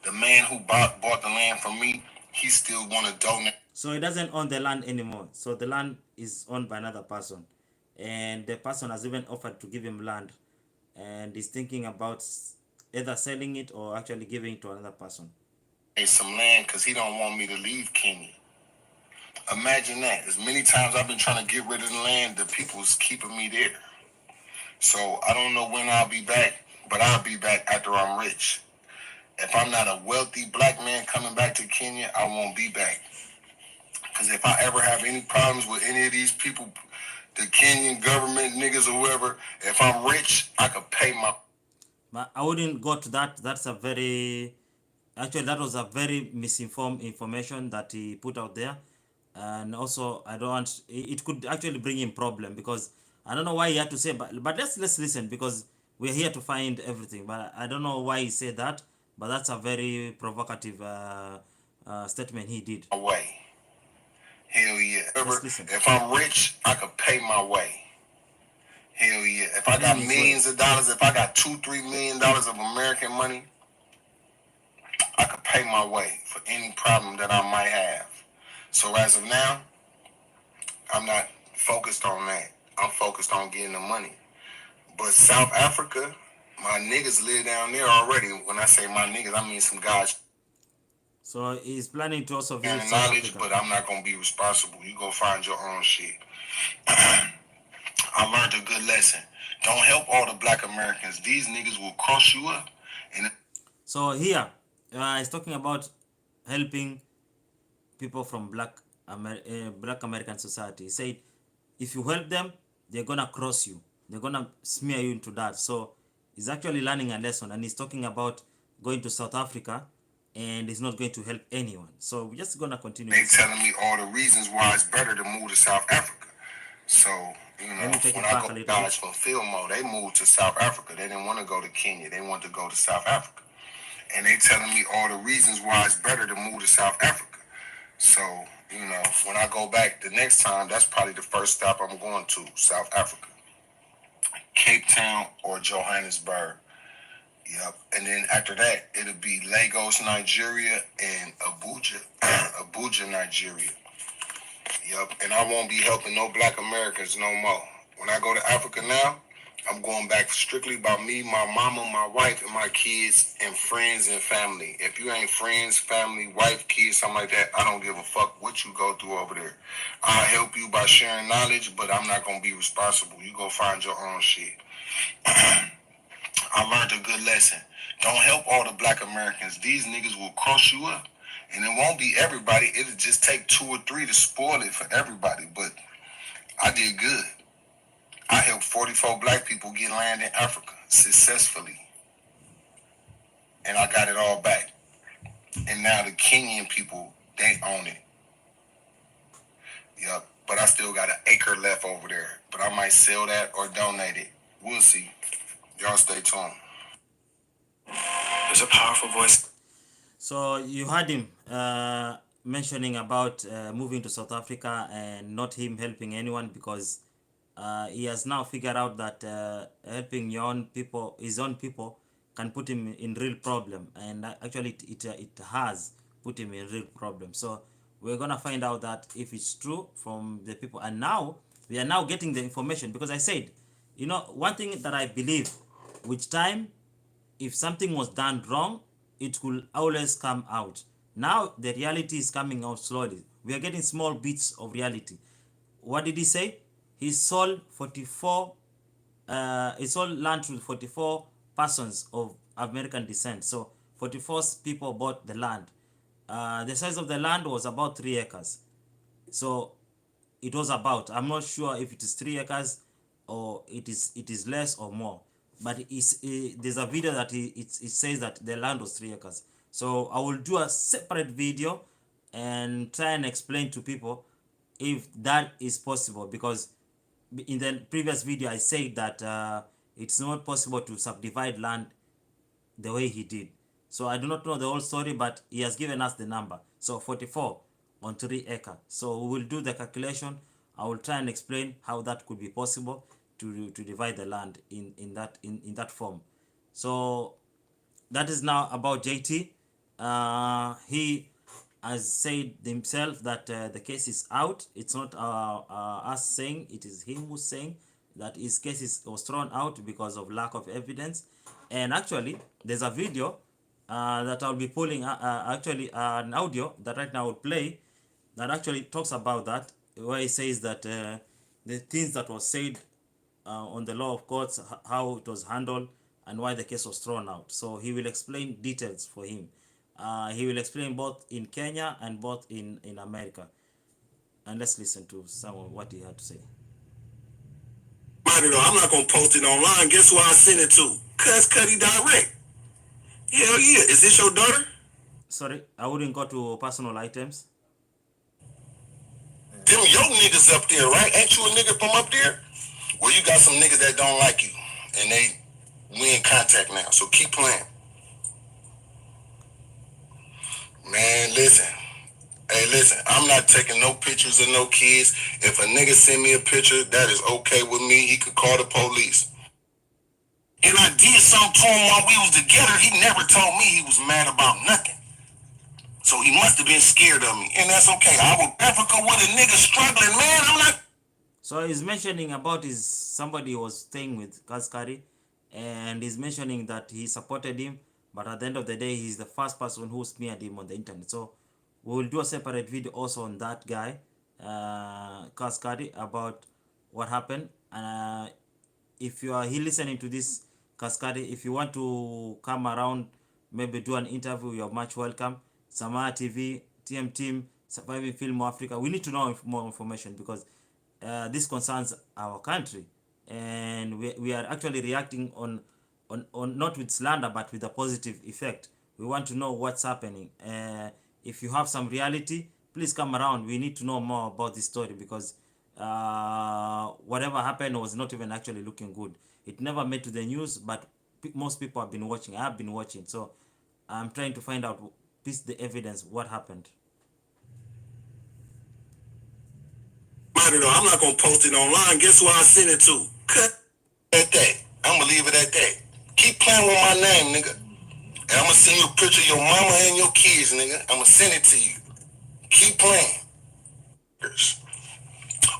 The man who bought the land from me, he still want to donate. So he doesn't own the land anymore. So the land is owned by another person. And the person has even offered to give him land. And he's thinking about either selling it or actually giving it to another person. Some land because he don't want me to leave Kenya. Imagine that. As many times I've been trying to get rid of the land, the people's keeping me there. So I don't know when I'll be back, but I'll be back after I'm rich. If I'm not a wealthy black man coming back to Kenya, I won't be back. Because if I ever have any problems with any of these people, the Kenyan government niggas or whoever, if I'm rich, I could pay my... But I wouldn't go to that. That's a very... Actually, that was a very misinformed information that he put out there. And also, I don't want... It could actually bring him problem because I don't know why he had to say... But let's listen because we're here to find everything. But I don't know why he said that. But that's a very provocative statement he did. My way. Hell yeah. Let's listen. If I'm rich, I could pay my way. Hell yeah. If I got millions of dollars, if I got $2-3 million of American money, I could pay my way for any problem that I might have. So as of now, I'm not focused on that. I'm focused on getting the money. But South Africa, my niggas live down there already. When I say my niggas, I mean some guys. So he's planning to also visit And South knowledge, Africa. but I'm not gonna be responsible. You go find your own shit. I learned a good lesson. Don't help all the black Americans. These niggas will cross you up. And so here, he's talking about helping people from black American society. He said, if you help them, they're gonna cross you. They're gonna smear you into that. So he's actually learning a lesson, and he's talking about going to South Africa, and he's not going to help anyone. So we're just gonna continue. they telling me all the reasons why it's better to move to South Africa. So, you know, when I go to college for Filmo, they moved to South Africa. They didn't want to go to Kenya. They wanted to go to South Africa. And they telling me all the reasons why it's better to move to South Africa. So, you know, when I go back the next time, that's probably the first stop I'm going to, South Africa. Cape Town or Johannesburg. Yep. And then after that, it'll be Lagos, Nigeria, and Abuja, Nigeria. Yep. And I won't be helping no black Americans no more. When I go to Africa now, I'm going back strictly by me, my mama, my wife, and my kids, and friends and family. If you ain't friends, family, wife, kids, something like that, I don't give a fuck what you go through over there. I'll help you by sharing knowledge, but I'm not going to be responsible. You go find your own shit. I learned a good lesson. Don't help all the black Americans. These niggas will cross you up. And it won't be everybody. It'll just take 2 or 3 to spoil it for everybody. But I did good. I helped 44 black people get land in Africa successfully. And I got it all back. And now the Kenyan people, they own it. Yep. But I still got an acre left over there. But I might sell that or donate it. We'll see. Y'all stay tuned. There's a powerful voice. So you heard him mentioning about moving to South Africa and not him helping anyone because he has now figured out that helping your own people, his own people, can put him in real problem, and actually it has put him in real problem. So we're gonna find out that if it's true from the people, and now we are now getting the information because I said, you know, one thing that I believe, which time, if something was done wrong, it could always come out. Now the reality is coming out slowly. We are getting small bits of reality. What did he say? He sold 44 he sold land to 44 persons of American descent. So 44 people bought the land. The size of the land was about 3 acres. So it was about, I'm not sure if it is 3 acres or it is less or more, but there's a video that it says that the land was 3 acres. So I will do a separate video and try and explain to people if that is possible, because in the previous video I said that it's not possible to subdivide land the way he did. So I do not know the whole story, but he has given us the number. So 44 on 3 acre. So we will do the calculation. I will try and explain how that could be possible to divide the land in that form. So that is now about JT. He has said himself that the case is out. It's not us saying, it is him who's saying that his case was thrown out because of lack of evidence. And actually, there's a video that I'll be pulling, actually an audio that right now will play, that actually talks about that, where he says that the things that was said on the law of courts, how it was handled, and why the case was thrown out. So he will explain details for him. He will explain both in Kenya and both in America. And let's listen to some of what he had to say. I'm not gonna post it online. Guess who I sent it to? Cuz Cuddy Direct. Hell yeah. Is this your daughter? Sorry, I wouldn't go to personal items. Them your niggas up there, right? Ain't you a nigga from up there? Well, you got some niggas that don't like you, and we in contact now. So keep playing. Man, listen. Hey, listen. I'm not taking no pictures of no kids. If a nigga send me a picture, that is okay with me. He could call the police. And I did something to him while we was together. He never told me he was mad about nothing. So he must have been scared of me. And that's okay. I was Africa with a nigga struggling, man. I'm not. So he's mentioning about somebody was staying with Kaskari, and he's mentioning that he supported him, but at the end of the day, he's the first person who smeared him on the internet. So we will do a separate video also on that guy, Kaskari, about what happened. And if you are listening to this, Kaskari, if you want to come around, maybe do an interview, you're much welcome. Samara TV, TM Team, Surviving Film Africa. We need to know more information, because this concerns our country, and we are actually reacting on not with slander, but with a positive effect. We want to know what's happening. If you have some reality, please come around. We need to know more about this story, because whatever happened was not even actually looking good. It never made to the news, but most people have been watching. I have been watching, so I'm trying to find out the evidence, what happened. I'm not gonna post it online. Guess who I sent it to? Cut at that. I'm gonna leave it at that. Keep playing with my name, nigga. And I'm gonna send you a picture of your mama and your kids, nigga. I'm gonna send it to you. Keep playing.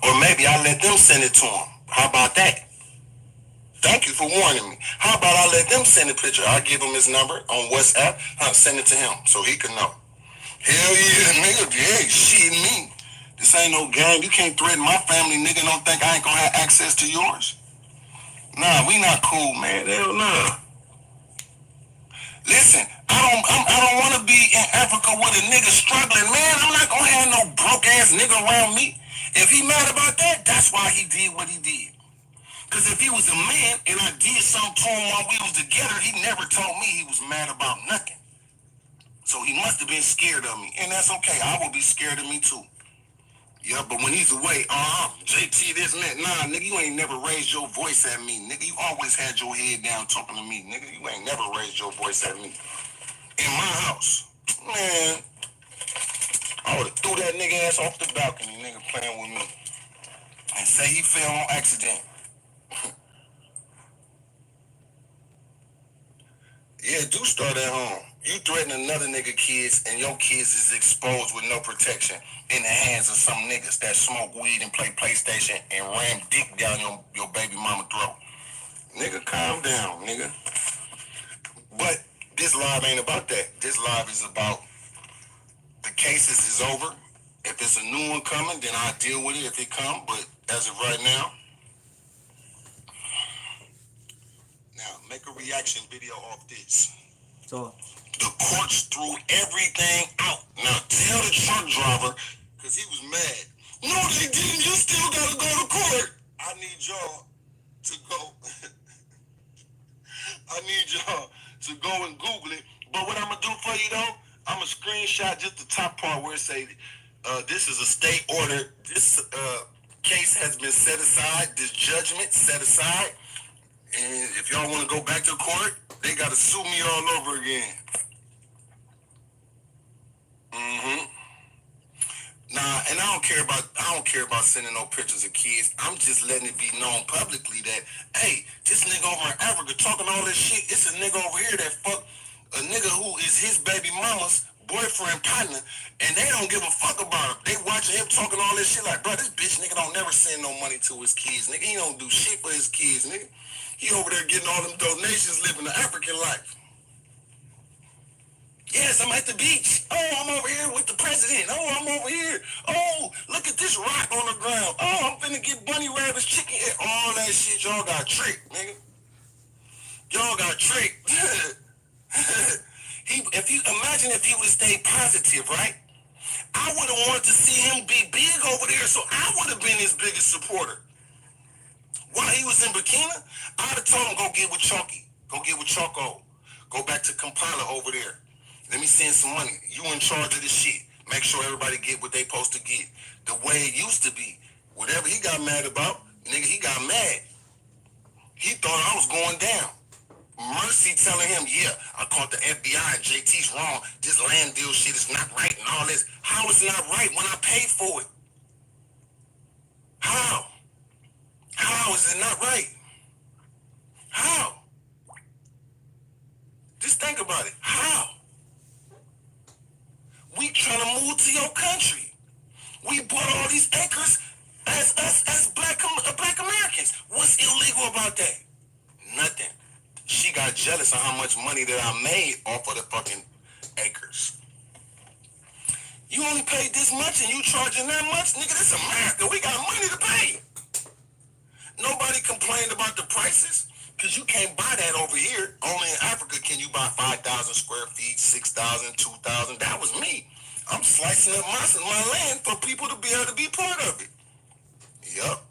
Or maybe I'll let them send it to him. How about that? Thank you for warning me. How about I let them send a picture? I'll give him his number on WhatsApp. I'll send it to him so he can know. Hell yeah, nigga. Yeah, shit me. This ain't no game. You can't threaten my family, nigga. Don't think I ain't gonna have access to yours. Nah, we not cool, man. Hell nah. Listen, I don't want to be in Africa with a nigga struggling, man. I'm not gonna have no broke ass nigga around me. If he mad about that, that's why he did what he did. Cause if he was a man and I did something to him while we was together, he never told me he was mad about nothing. So he must have been scared of me, and that's okay. I will be scared of me too. Yeah, but when he's away, JT this and that, nah, nigga, you ain't never raised your voice at me, nigga. You always had your head down talking to me, nigga. You ain't never raised your voice at me. In my house, man, I would've threw that nigga ass off the balcony, nigga, playing with me. And say he fell on accident. Yeah, do start at home. You threaten another nigga kids, and your kids is exposed with no protection in the hands of some niggas that smoke weed and play PlayStation and ram dick down your baby mama throat. Nigga, calm down, nigga. But this live ain't about that. This live is about the cases is over. If it's a new one coming, then I'll deal with it if it come. But as of right now, make a reaction video off this. So The courts threw everything out. Now tell the truck driver, because he was mad. No, they didn't. You still gotta go to court. I need y'all to go. I need y'all to go and Google it. But what I'm gonna do for you though, I'm gonna screenshot just the top part where it say, this is a state order. This case has been set aside. This judgment set aside. And if y'all want to go back to court, they gotta sue me all over again. Nah, and I don't care about sending no pictures of kids. I'm just letting it be known publicly that, hey, this nigga over in Africa talking all this shit. It's a nigga over here that fuck a nigga who is his baby mama's boyfriend partner, and they don't give a fuck about him. They watching him talking all this shit like, bro, this bitch nigga don't never send no money to his kids, nigga. He don't do shit for his kids, nigga. He over there getting all them donations, living the African life. Yes, I'm at the beach. Oh, I'm over here with the president. Oh, I'm over here. Oh, look at this rock on the ground. Oh, I'm finna get bunny rabbits, chicken. All that shit, y'all got tricked, nigga. Y'all got tricked. If you imagine if he would have stayed positive, right? I would have wanted to see him be big over there, so I would have been his biggest supporter. While he was in Burkina, I'd have told him, go get with Chunky. Go get with Choco. Go back to Kampala over there. Let me send some money. You in charge of this shit. Make sure everybody get what they supposed to get. The way it used to be. Whatever he got mad about, nigga, he got mad. He thought I was going down. Mercy telling him, yeah, I caught the FBI and JT's wrong. This land deal shit is not right and all this. How is it not right when I paid for it? How? How is it not right? How? Just think about it. How? We trying to move to your country. We bought all these acres as black Americans. What's illegal about that? Nothing. She got jealous of how much money that I made off of the fucking acres. You only paid this much and you charging that much? Nigga, this America. We got money to pay. Nobody complained about the prices because you can't buy that over here. Only in Africa can you buy 5,000 square feet, 6,000, 2,000. That was me. I'm slicing up my land for people to be able to be part of it. Yup.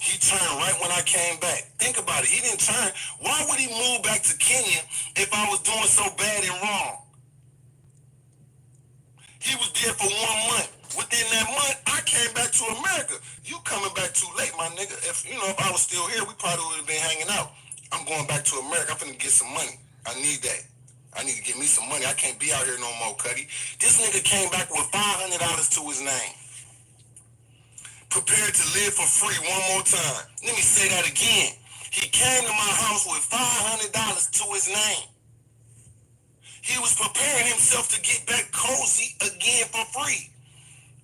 He turned right when I came back. Think about it. He didn't turn. Why would he move back to Kenya if I was doing so bad and wrong? He was there for 1 month. Within that month, I came back to America. You coming back too late, my nigga. If I was still here, we probably would have been hanging out. I'm going back to America. I'm finna get some money. I need that. I need to get me some money. I can't be out here no more, Cuddy. This nigga came back with $500 to his name. Prepared to live for free one more time. Let me say that again. He came to my house with $500 to his name. He was preparing himself to get back cozy again for free.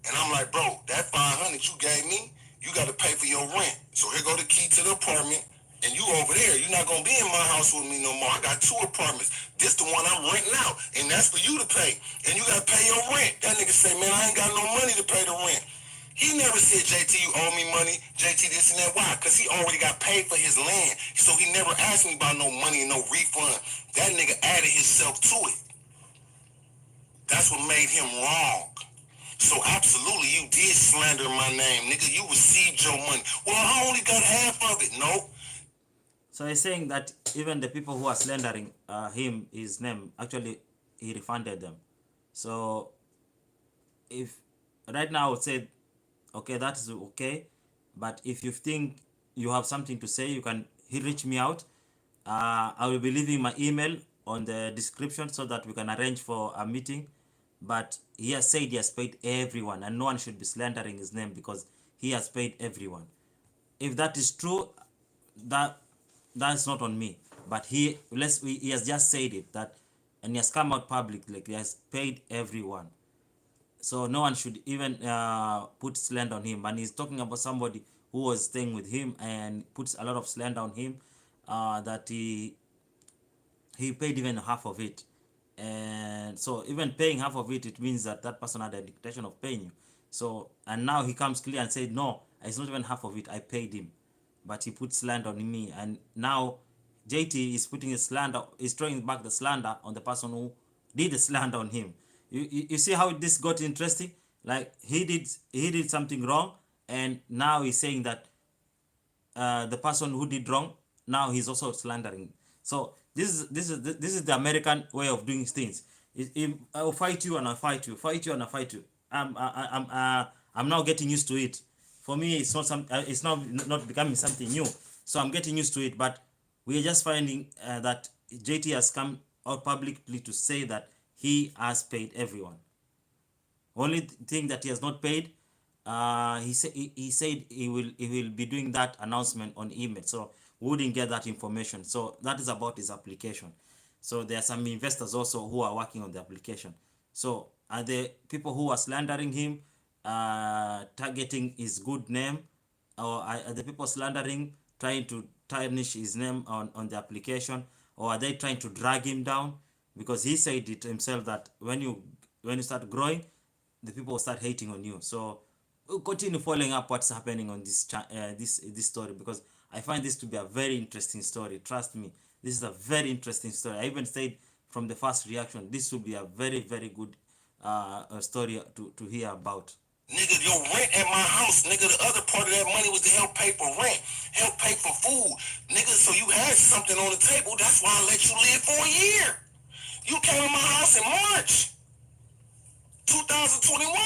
And I'm like, bro, that $500 you gave me, you got to pay for your rent. So here go the key to the apartment. And you over there, you're not going to be in my house with me no more. I got 2 apartments. This the one I'm renting out. And that's for you to pay. And you got to pay your rent. That nigga say, man, I ain't got no money to pay the rent. He never said, JT, you owe me money. JT, this and that. Why? Because he already got paid for his land. So he never asked me about no money and no refund. That nigga added himself to it. That's what made him wrong. So absolutely, you did slander my name, nigga. You received your money. Well, I only got half of it. No. So he's saying that even the people who are slandering his name, actually, he refunded them. So if right now I would say, okay, that is okay. But if you think you have something to say, you can reach me out. I will be leaving my email on the description so that we can arrange for a meeting. But he has said he has paid everyone, and no one should be slandering his name because he has paid everyone. If that is true, that's not on me. But he has just said it, that, and he has come out publicly, like he has paid everyone. So no one should even put slander on him. And he's talking about somebody who was staying with him and puts a lot of slander on him, that he he paid even half of it. And so even paying half of it, it means that that person had a dictation of paying you. So, and now he comes clear and said, no, it's not even half of it, I paid him. But he put slander on me, and now JT is putting a slander, is throwing back the slander on the person who did the slander on him. You see how this got interesting? Like he did something wrong, and now he's saying that the person who did wrong, now he's also slandering. So this is the American way of doing things. I'll fight you and I fight you, fight you and I fight you. I'm now getting used to it. For me, it's not some. It's not becoming something new. So I'm getting used to it. But we are just finding that JT has come out publicly to say that he has paid everyone. Only thing that he has not paid, he said he will be doing that announcement on email. So we wouldn't get that information. So that is about his application. So there are some investors also who are working on the application. So are the people who are slandering him, targeting his good name, or are the people slandering trying to tarnish his name on the application, or are they trying to drag him down? Because he said it himself that when you start growing, the people will start hating on you. So we'll continue following up what's happening on this story, because I find this to be a very interesting story. Trust me, this is a very interesting story. I even said from the first reaction, this will be a very, very good story to hear about. Nigga, your rent at my house, nigga, the other part of that money was to help pay for rent, help pay for food. Nigga, so you had something on the table. That's why I let you live for a year. You came to my house in March 2021.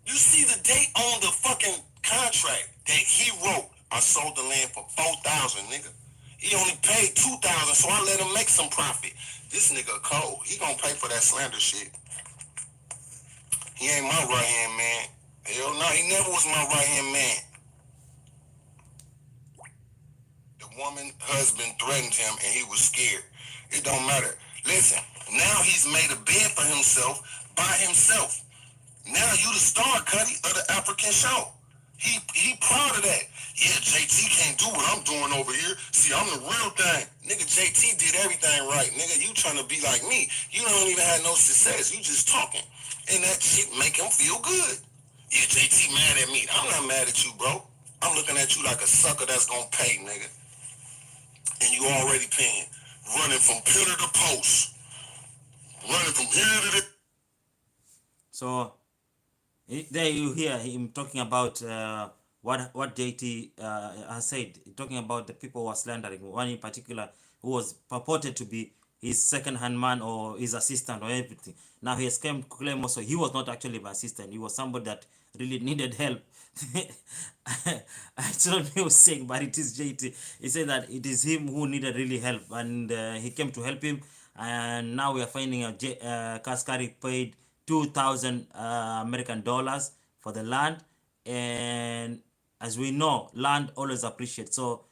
You see the date on the fucking contract that he wrote. I sold the land for $4,000, nigga. He only paid $2,000, so I let him make some profit. This nigga cold. He gonna pay for that slander shit. He ain't my right-hand man. Hell no, he never was my right-hand man. The woman husband threatened him and he was scared. It don't matter. Listen, now he's made a bed for himself by himself. Now you the star, Cuddy, of the African show. He proud of that. Yeah, JT can't do what I'm doing over here. See, I'm the real thing. Nigga, JT did everything right. Nigga, you trying to be like me. You don't even have no success. You just talking. And that shit make him feel good. Yeah, JT mad at me. I'm not mad at you, bro. I'm looking at you like a sucker that's gonna pay, nigga. And you already paying. Running from pillar to post. Running from here to there. So there you hear him talking about what JT has said, talking about the people who are slandering. One in particular who was purported to be his second-hand man or his assistant or everything. Now he has claimed also he was not actually my assistant. He was somebody that really needed help. I don't know what he was saying, but it is JT. He said that it is him who needed really help, and he came to help him. And now we are finding out Kaskari paid 2,000 American dollars for the land, and as we know, land always appreciates. So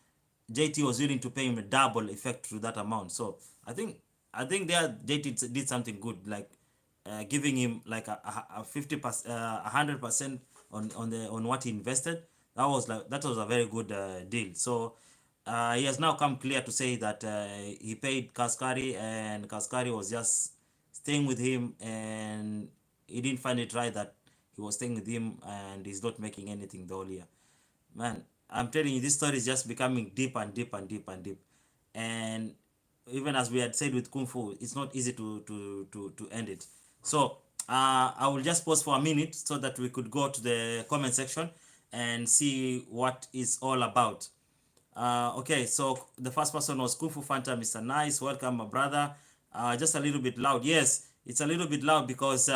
JT was willing to pay him a double effect to that amount. So I think there JT did something good, like giving him like a 50%, 100% on what he invested. That was a very good deal. So he has now come clear to say that he paid Kaskari, and Kaskari was just staying with him, and he didn't find it right that he was staying with him and he's not making anything the whole year. Man, I'm telling you, this story is just becoming deep and deep and deep and deep. And even as we had said with Kung Fu, it's not easy to end it. So I will just pause for a minute so that we could go to the comment section and see what it's all about. Okay, so the first person was Kung Fu Fanta, Mr. Nice. Welcome, my brother. Just a little bit loud. Yes, it's a little bit loud because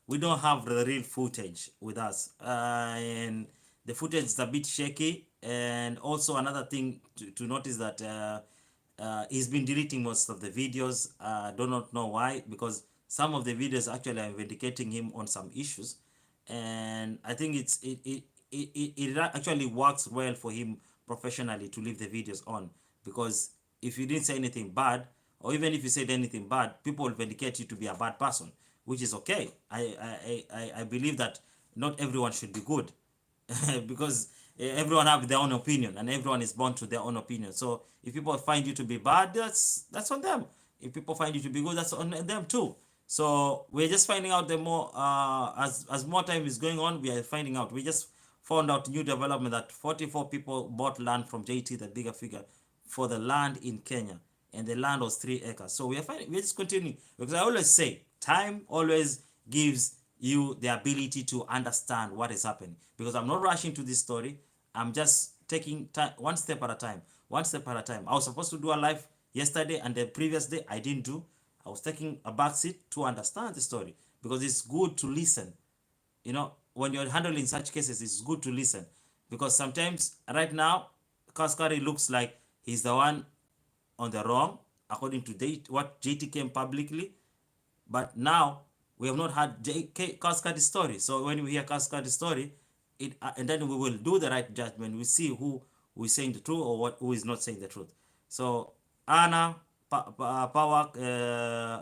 we don't have the real footage with us. And the footage is a bit shaky. And also another thing to notice that he's been deleting most of the videos. Do not know why, because some of the videos actually are vindicating him on some issues. And I think it actually works well for him professionally to leave the videos on, because if you didn't say anything bad, or even if you said anything bad, people will vindicate you to be a bad person, which is okay. I believe that not everyone should be good because everyone have their own opinion, and everyone is born to their own opinion. So if people find you to be bad, that's on them. If people find you to be good, that's on them too. So we're just finding out the more as more time is going on, we are finding out. We just found out new development that 44 people bought land from JT the Bigger Figure for the land in Kenya, and the land was 3 acres. So we're just continuing, because I always say time always gives you the ability to understand what is happening, because I'm not rushing to this story. I'm just taking time, one step at a time, one step at a time. I was supposed to do a live yesterday, and the previous day I didn't do. I was taking a back seat to understand the story, because it's good to listen. You know, when you're handling such cases, it's good to listen, because sometimes right now Kaskari looks like he's the one on the wrong according to what JT came publicly, but now we have not had Kaskari's story. So when we hear Kaskari's story, and then we will do the right judgment. We see who is saying the truth or who is not saying the truth. So Anna Pawak,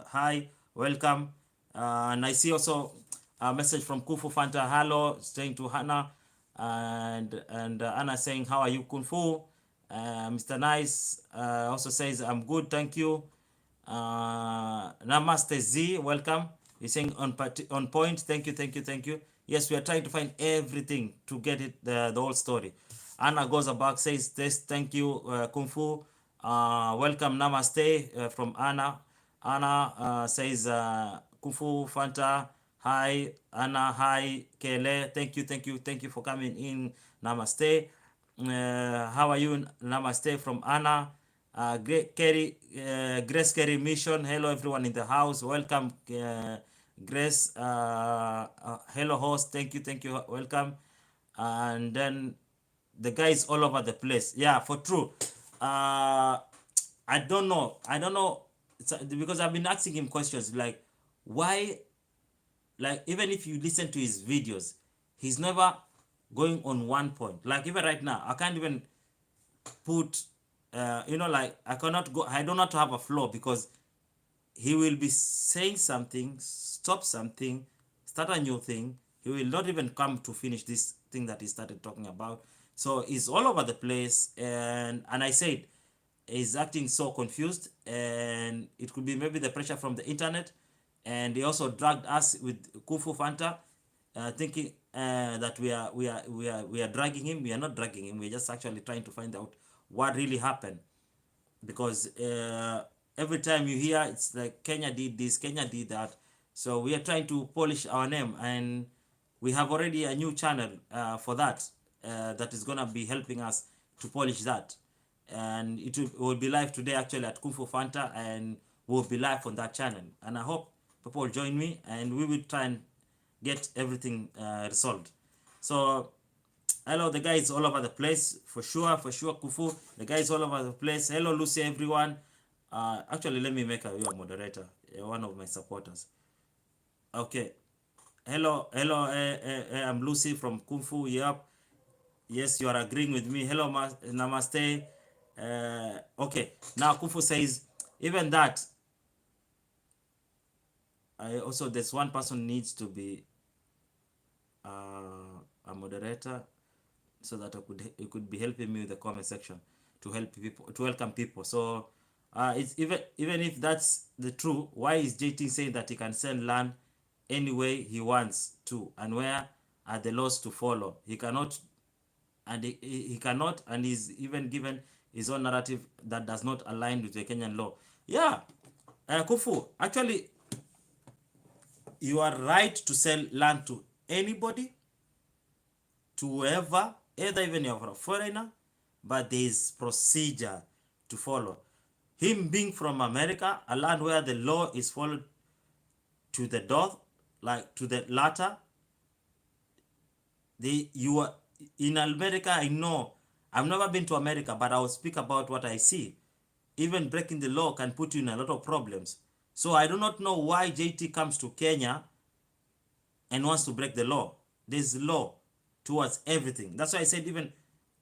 hi, welcome. And I see also a message from Kufu Fanta. Hello, saying to Hannah, and Anna saying, how are you, Kung Fu? Mr. Nice also says, I'm good, thank you. Namaste Z, welcome. He's saying on point. Thank you. Yes, we are trying to find everything to get it the whole story. Anna goes back, says this. Thank you, Kung Fu. Welcome, namaste from Anna. Anna says Kung Fu Fanta. Hi, Anna. Hi, Kele. Thank you for coming in. Namaste. How are you? Namaste from Anna. Grace Kerry Mission. Hello, everyone in the house. Welcome, Grace. Hello, host. Thank you. Welcome. And then the guys all over the place. Yeah, for true. I don't know. Because I've been asking him questions like, why? Like, even if you listen to his videos, he's never going on one point. Like, even right now, I can't even put like I do not have a flow, because he will be saying something, stop something, start a new thing. He will not even come to finish this thing that he started talking about. So he's all over the place, and I said he's acting so confused, and it could be maybe the pressure from the internet. And he also dragged us with Kufu Fanta, thinking that we are dragging him. We are not dragging him. We're just actually trying to find out what really happened, because every time you hear it's like Kenya did this, Kenya did that. So we are trying to polish our name, and we have already a new channel for that that is gonna be helping us to polish that, and it will be live today actually at Kung Fu Fanta, and we'll be live on that channel. And I hope people will join me, and we will try and get everything resolved. So hello, the guys all over the place, for sure, Kufu. The guys all over the place. Hello, Lucy, everyone. Actually, let me make you a moderator, one of my supporters. Okay. Hello, I'm Lucy from Kung Fu. Yep. Yes, you are agreeing with me. Hello, namaste. Okay. Now, Kung Fu says, even that, there's one person needs to be a moderator, so that it could be helping me with the comment section to help people, to welcome people. So it's even if that's the truth, why is JT saying that he can send land any way he wants to, and where are the laws to follow? He cannot, and he cannot, and he's even given his own narrative that does not align with the Kenyan law. Yeah, Kufu, actually, you are right to sell land to anybody, to whoever, either even you're a foreigner, but there is procedure to follow. Him being from America, a land where the law is followed to the dot, like to the letter. You are in America. I know, I've never been to America, but I will speak about what I see. Even breaking the law can put you in a lot of problems. So I do not know why JT comes to Kenya and wants to break the law. There's law towards everything. That's why I said, even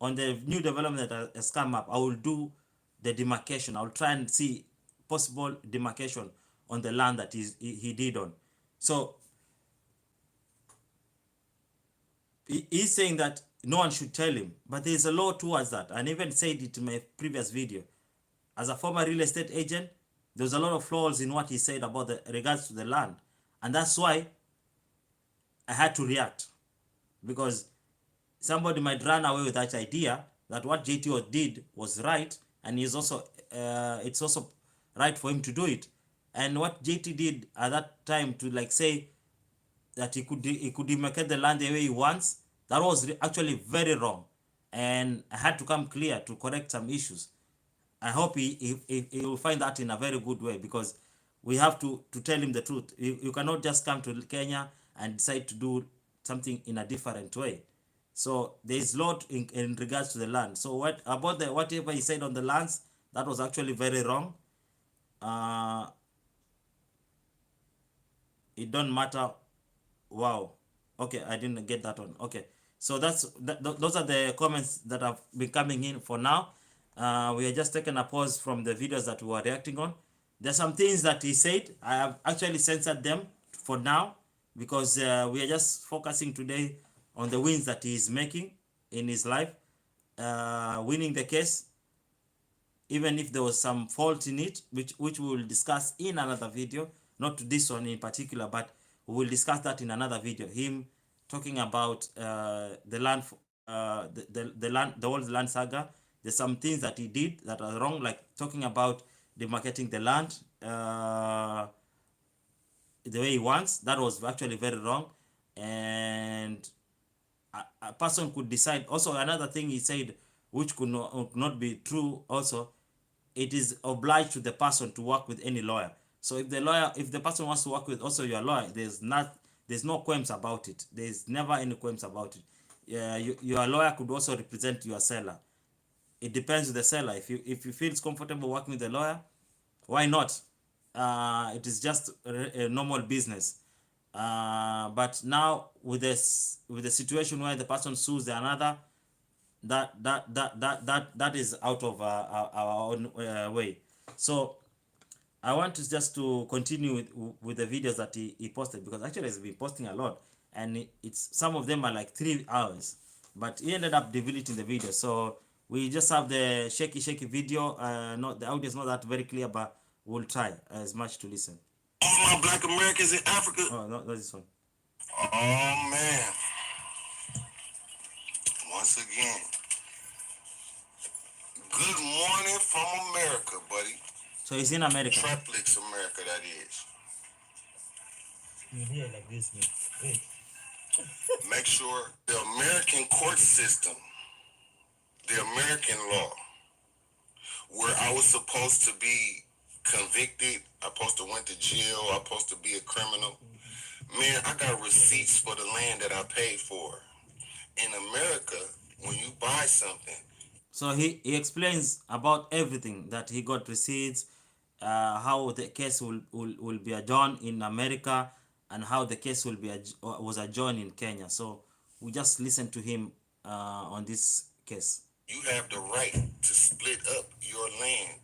on the new development that has come up, I will do the demarcation. I will try and see possible demarcation on the land that he did on. So he's saying that no one should tell him. But there is a law towards that. And even said it in my previous video. As a former real estate agent, there was a lot of flaws in what he said about the regards to the land. And that's why I had to react. Because somebody might run away with that idea that what JT did was right, and he's also it's also right for him to do it. And what JT did at that time to like say that he could demarcate the land the way he wants, that was actually very wrong, and I had to come clear to correct some issues. I hope he will find that in a very good way, because we have to tell him the truth. You cannot just come to Kenya and decide to do something in a different way. So there is a lot in regards to the land. So what about the whatever he said on the lands, that was actually very wrong. It don't matter. Wow. Okay, I didn't get that one. Okay, so those are the comments that have been coming in for now. We are just taking a pause from the videos that we were reacting on. There's some things that he said. I have actually censored them for now, because we are just focusing today on the wins that he is making in his life, winning the case, even if there was some fault in it, which we will discuss in another video, not this one in particular, but we will discuss that in another video. Him talking about the land, the old land saga. There's some things that he did that are wrong, like talking about demarcating the land the way he wants. That was actually very wrong, and a person could decide. Also, another thing he said, which could not be true also, it is obliged to the person to work with any lawyer. So if the person wants to work with also your lawyer, there's no claims about it. There's never any claims about it. Your lawyer could also represent your seller. It depends on the seller. If you feel comfortable working with the lawyer, why not? It is just a normal business. But now with the situation where the person sues another, that is out of our own way. So I want to continue with the videos that he posted, because actually he's been posting a lot, and it's some of them are like 3 hours, but he ended up deleting the video. So we just have the shaky video. Not the audio is not that very clear, but we'll try as much to listen. All my black Americans in Africa. Oh, not this one. Oh man. Once again. Good morning from America, buddy. So he's in America. Trapflix America, that is. Here like this. Make sure the American court system, the American law, where I was supposed to be convicted, I supposed to went to jail, I supposed to be a criminal. Man, I got receipts for the land that I paid for. In America, when you buy something. So he explains about everything, that he got receipts, how the case will be adjourned in America, and how the case was adjourned in Kenya. So we just listen to him on this case. You have the right to split up your land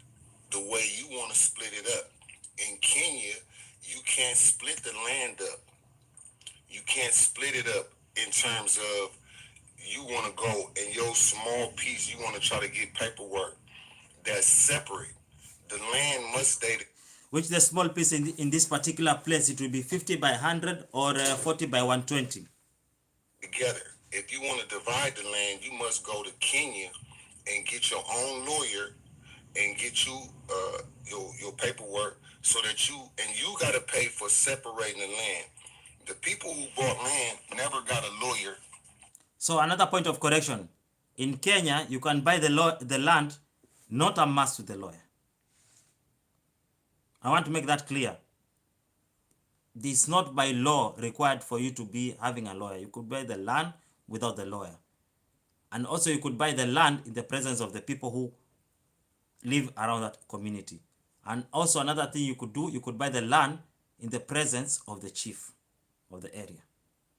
the way you want to split it up. In Kenya, you can't split the land up. You can't split it up in terms of you want to go in your small piece, you want to try to get paperwork that's separate. The land must stay. Which the small piece in this particular place, it will be 50 by 100 or 40 by 120. Together. If you want to divide the land, you must go to Kenya and get your own lawyer and get you your paperwork, so that you got to pay for separating the land. The people who bought land never got a lawyer. So another point of correction, in Kenya you can buy the land, not a must with the lawyer. I want to make that clear. This is not by law required for you to be having a lawyer. You could buy the land without the lawyer. And also you could buy the land in the presence of the people who live around that community. And also another thing you could do, you could buy the land in the presence of the chief of the area.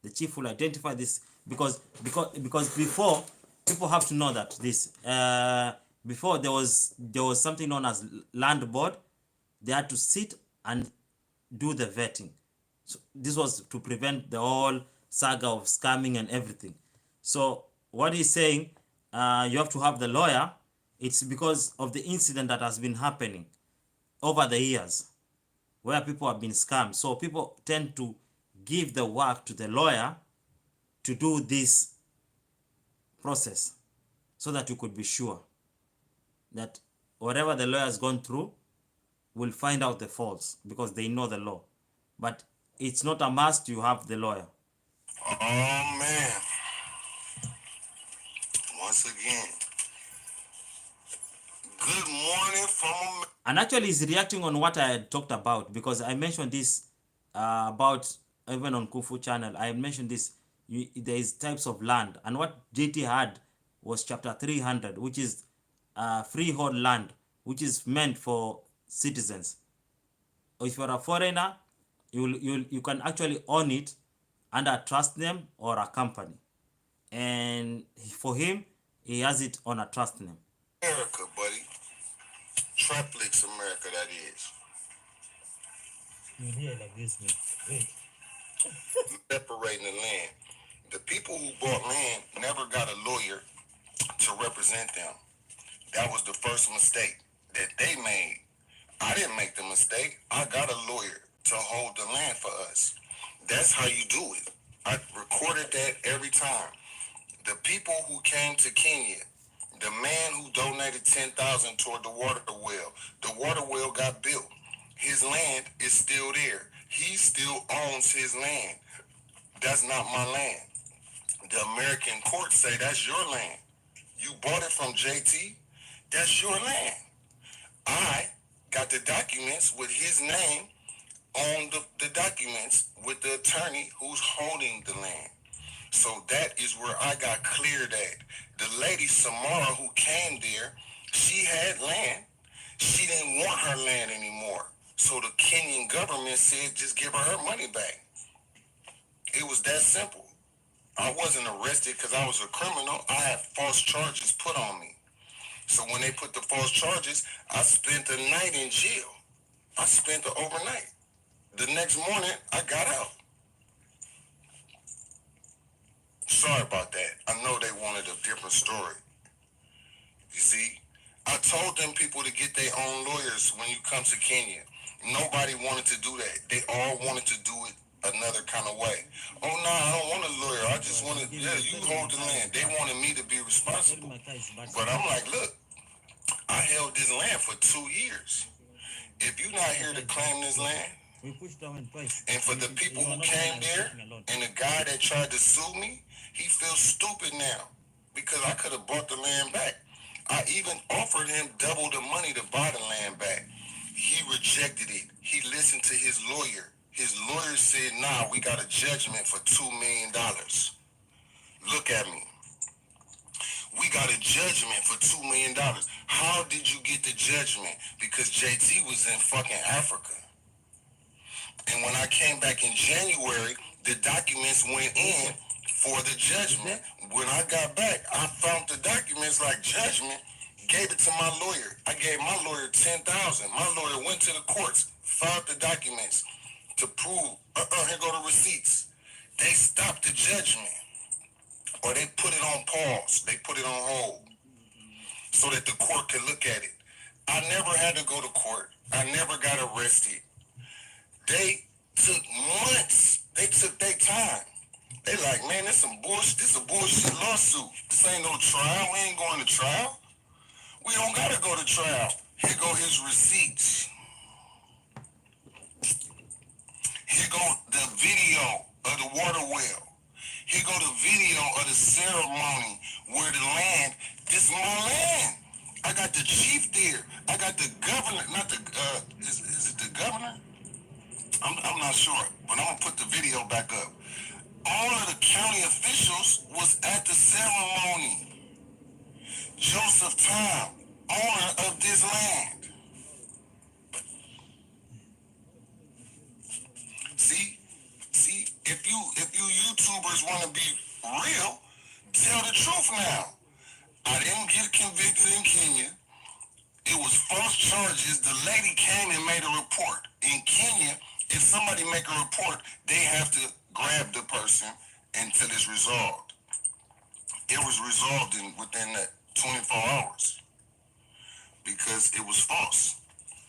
The chief will identify this, because before, people have to know that this before there was something known as land board. They had to sit and do the vetting. So this was to prevent the whole saga of scamming and everything. So what he's saying, you have to have the lawyer. It's because of the incident that has been happening over the years where people have been scammed. So people tend to give the work to the lawyer to do this process so that you could be sure that whatever the lawyer has gone through will find out the faults because they know the law. But it's not a must you have the lawyer. Oh man. Once again. Good morning from And actually he's reacting on what I had talked about, because I mentioned this about, even on Kufu channel, I mentioned this. There is types of land, and what JT had was chapter 300, which is freehold land, which is meant for citizens. If you're a foreigner, you can actually own it under a trust name or a company, and for him, he has it on a trust name. America, buddy. Trapflix America, that is. Separating the land. The people who bought land never got a lawyer to represent them. That was the first mistake that they made. I didn't make the mistake. I got a lawyer to hold the land for us. That's how you do it. I recorded that every time. The people who came to Kenya, the man who donated $10,000 toward the water well got built. His land is still there. He still owns his land. That's not my land. The American courts say that's your land. You bought it from JT. That's your land. I got the documents with his name on the documents with the attorney who's holding the land. So that is where I got cleared at. The lady Samara who came there, she had land. She didn't want her land anymore. So the Kenyan government said just give her her money back. It was that simple. I wasn't arrested because I was a criminal. I had false charges put on me. So when they put the false charges, I spent the night in jail. I spent the overnight. The next morning, I got out. Sorry about that. I know they wanted a different story. You see, I told them people to get their own lawyers when you come to Kenya. Nobody wanted to do that. They all wanted to do it another kind of way. Oh, no, I don't want a lawyer. I just wanted, yeah, you hold the land. They wanted me to be responsible. But I'm like, look, I held this land for 2 years. If you're not here to claim this land, and for the people who came there, and the guy that tried to sue me, he feels stupid now because I could have bought the land back. I even offered him double the money to buy the land back. He rejected it. He listened to his lawyer. His lawyer said, nah, we got a judgment for $2 million. Look at me. We got a judgment for $2 million. How did you get the judgment? Because JT was in fucking Africa. And when I came back in January, the documents went in for the judgment. When I got back, I found the documents like judgment, gave it to my lawyer. I gave my lawyer $10,000. My lawyer went to the courts, filed the documents to prove, here go the receipts. They stopped the judgment, or they put it on pause. They put it on hold so that the court could look at it. I never had to go to court. I never got arrested. They took months. They took their time. They like, man, this some bullshit. This is a bullshit lawsuit. This ain't no trial. We ain't going to trial. We don't gotta go to trial. Here go his receipts. Here go the video of the water well. Here go the video of the ceremony where the land, this is my land. I got the chief there. I got the governor, not the, is it the governor? I'm not sure, but I'm gonna put the video back up. All of the county officials was at the ceremony. Joseph Tom, owner of this land. See, if you YouTubers want to be real, tell the truth now. I didn't get convicted in Kenya. It was false charges. The lady came and made a report. In Kenya, if somebody make a report, they have to grab the person until it's resolved. it was resolved within that 24 hours because it was false.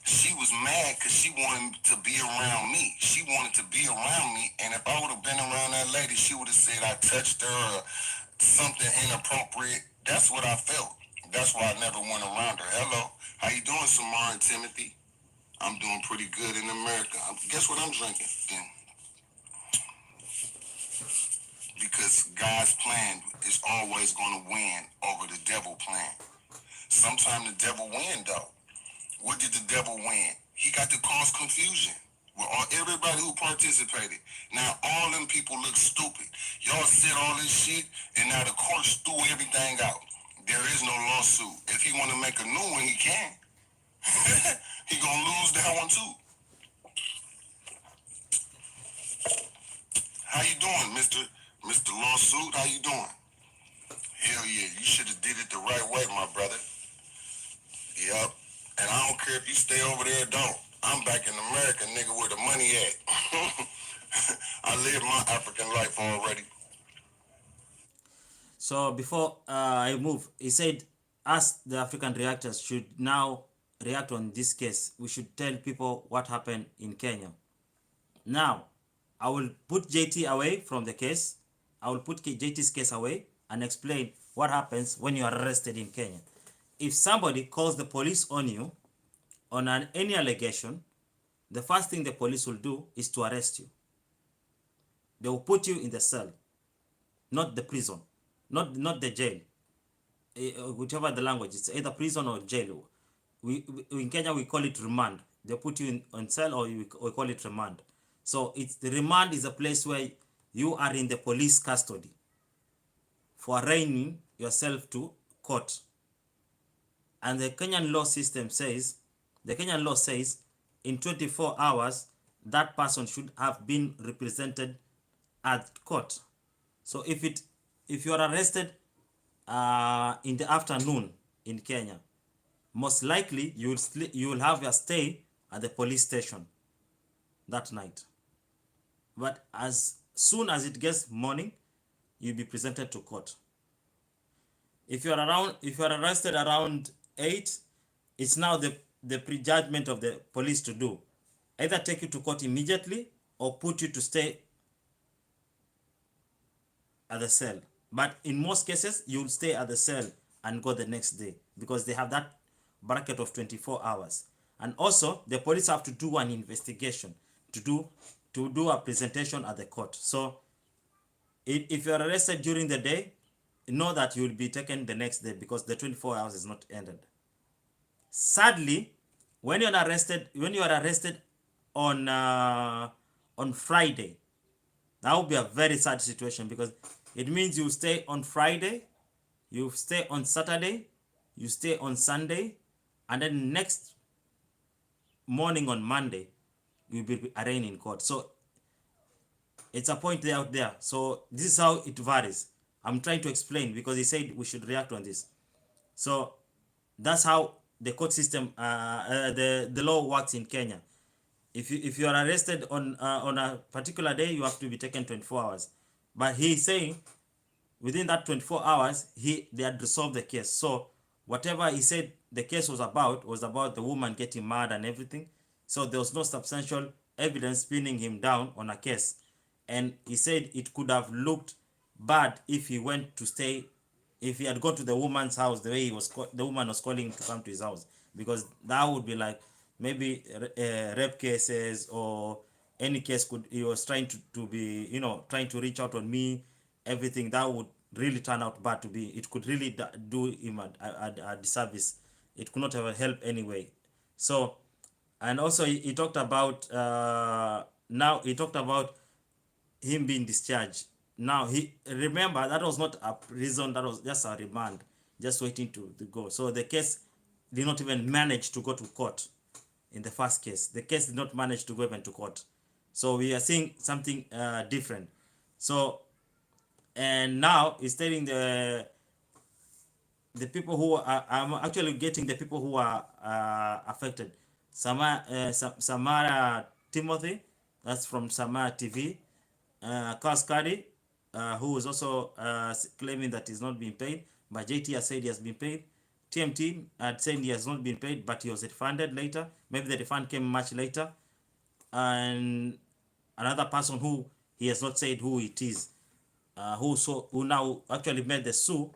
She was mad because she wanted to be around me. She wanted to be around me, and if I would have been around that lady, she would have said I touched her or something inappropriate. That's what I felt. That's why I never went around her. Hello, how you doing, Samara and Timothy? I'm doing pretty good in America. Guess what I'm drinking then? Because God's plan is always going to win over the devil plan. Sometimes the devil win though. What did the devil win? He got to cause confusion with everybody who participated. Now all them people look stupid. Y'all said all this shit, and now the courts threw everything out. There is no lawsuit. If he want to make a new one, he can. He gonna lose that one too. How you doing, Mr. Lawsuit? How you doing? Hell yeah, you should have did it the right way, my brother. Yep. And I don't care if you stay over there or don't. I'm back in America, nigga, where the money at. I live my African life already. So before I move, he said us, the African reactors, should now react on this case. We should tell people what happened in Kenya. Now, I will put JT away from the case. I will put JT's case away and explain what happens when you are arrested in Kenya. If somebody calls the police on you on any allegation, the first thing the police will do is to arrest you. They will put you in the cell, not the prison, not the jail. Whichever the language, it's either prison or jail. In Kenya we call it remand. They put you on cell, or we call it remand. So the remand is a place where you are in the police custody for arraigning yourself to court. And the Kenyan law system says, in 24 hours, that person should have been represented at court. So if you are arrested in the afternoon in Kenya, most likely you will have your stay at the police station that night. But as soon as it gets morning, you'll be presented to court. If you are arrested around 8, it's now the prejudgment of the police to do. Either take you to court immediately or put you to stay at the cell. But in most cases, you'll stay at the cell and go the next day because they have that bracket of 24 hours. And also, the police have to do an investigation to do a presentation at the court. So if you're arrested during the day, know that you will be taken the next day because the 24 hours is not ended. Sadly, when you are arrested on Friday, that will be a very sad situation because it means you stay on Friday, you stay on Saturday, you stay on Sunday, and then next morning on Monday, you'll be arraigned in court. So it's a point out there. So this is how it varies. I'm trying to explain because he said we should react on this. So that's how the court system, the law works in Kenya. If you are arrested on a particular day, you have to be taken 24 hours. But he is saying within that 24 hours, they had resolved the case. So whatever he said the case was about the woman getting mad and everything. So there was no substantial evidence pinning him down on a case. And he said it could have looked bad if he went to stay, if he had gone to the woman's house the way the woman was calling to come to his house, because that would be like maybe rape cases or any case he was trying to be, trying to reach out on me, everything that would really turn out bad to be. It could really do him a disservice. It could not have helped anyway. So, and also he talked about him being discharged. Now remember that was not a prison, that was just a remand, just waiting to go. So the case did not even manage to go to court. In the first case, the case did not manage to go even to court. So we are seeing something different. So, and now he's telling the people who are, I'm actually getting the people who are affected. Samara Timothy, that's from Samara TV. Kaskadi, who is also claiming that he's not being paid, but JT has said he has been paid. TMT had said he has not been paid, but he was refunded later. Maybe the refund came much later. And another person who he has not said who it is, who now actually made the sue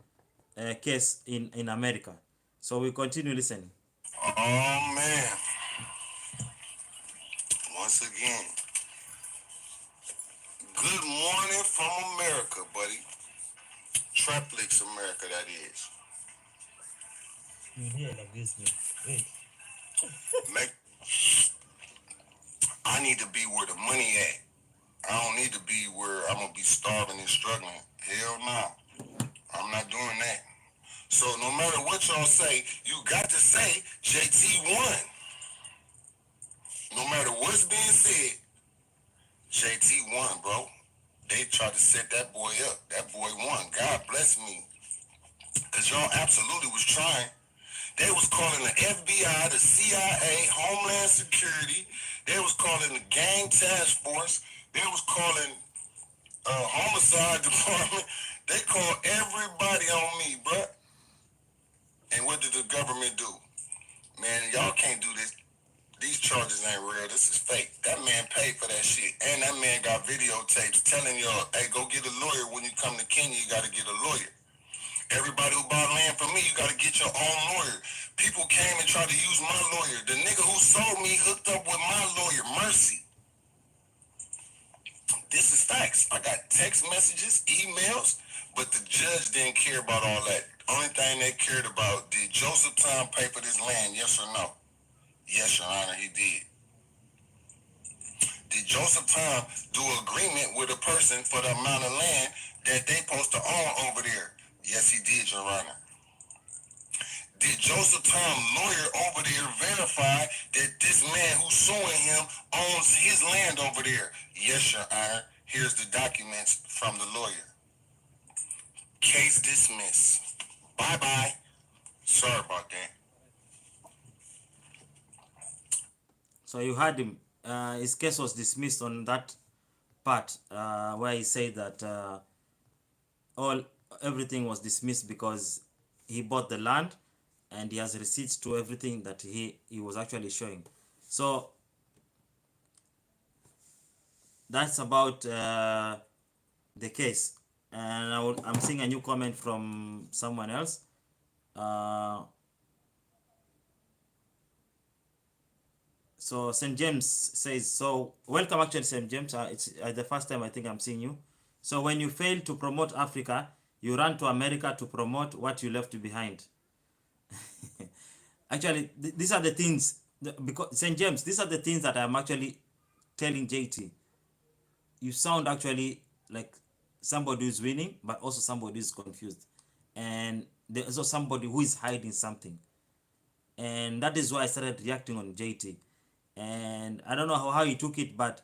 case in America. So we continue listening. Oh man. Once again. Good morning from America, buddy. Trapflix America, that is. Make, I need to be where the money at. I don't need to be where I'm gonna be starving and struggling. Hell no. I'm not doing that. So no matter what y'all say, you got to say JT won. No matter what's being said, JT won, bro. They tried to set that boy up. That boy won. God bless me. Because y'all absolutely was trying. They was calling the FBI, the CIA, Homeland Security. They was calling the Gang Task Force. They was calling Homicide Department. They called everybody on me, bruh. And what did the government do? Man, y'all can't do this. These charges ain't real. This is fake. That man paid for that shit. And that man got videotapes telling y'all, hey, go get a lawyer. When you come to Kenya, you got to get a lawyer. Everybody who bought land from me, you got to get your own lawyer. People came and tried to use my lawyer. The nigga who sold me hooked up with my lawyer, Mercy. This is facts. I got text messages, emails, but the judge didn't care about all that. Only thing they cared about, did Joseph Tom pay for this land, yes or no? Yes, Your Honor, he did. Did Joseph Tom do an agreement with a person for the amount of land that they supposed to own over there? Yes, he did, Your Honor. Did Joseph Tom lawyer over there verify that this man who's suing him owns his land over there? Yes, Your Honor. Here's the documents from the lawyer. Case dismissed. Bye-bye. Sorry about that. So you heard him. His case was dismissed on that part where he said that everything was dismissed because he bought the land and he has receipts to everything that he was actually showing. So that's about the case. And I'm seeing a new comment from someone else. So St. James says, so welcome actually St. James. It's the first time I think I'm seeing you. So when you fail to promote Africa, you run to America to promote what you left behind. Actually, these are the things, because St. James, these are the things that I'm actually telling JT. You sound actually like somebody who's winning, but also somebody who's confused. And there's also somebody who is hiding something. And that is why I started reacting on JT. And I don't know how he took it, but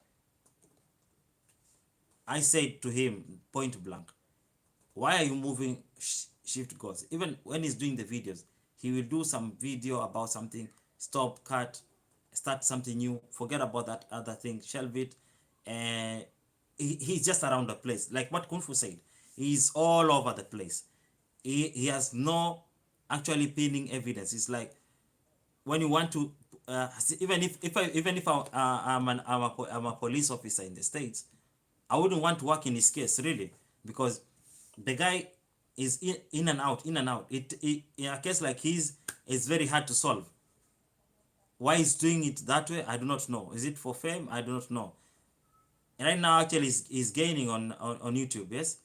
I said to him point blank, why are you moving shift course? Even when he's doing the videos, he will do some video about something, stop, cut, start something new, forget about that other thing, shelve it, and he's just around the place. Like what Kung Fu said, he's all over the place. He has no actually pinning evidence. It's like when you want to even if I'm a police officer in the States, I wouldn't want to work in his case really, because the guy is in and out. In a case like his, it's very hard to solve. Why he's doing it that way, I do not know. Is it for fame? I do not know. And right now actually he's gaining on YouTube, yes,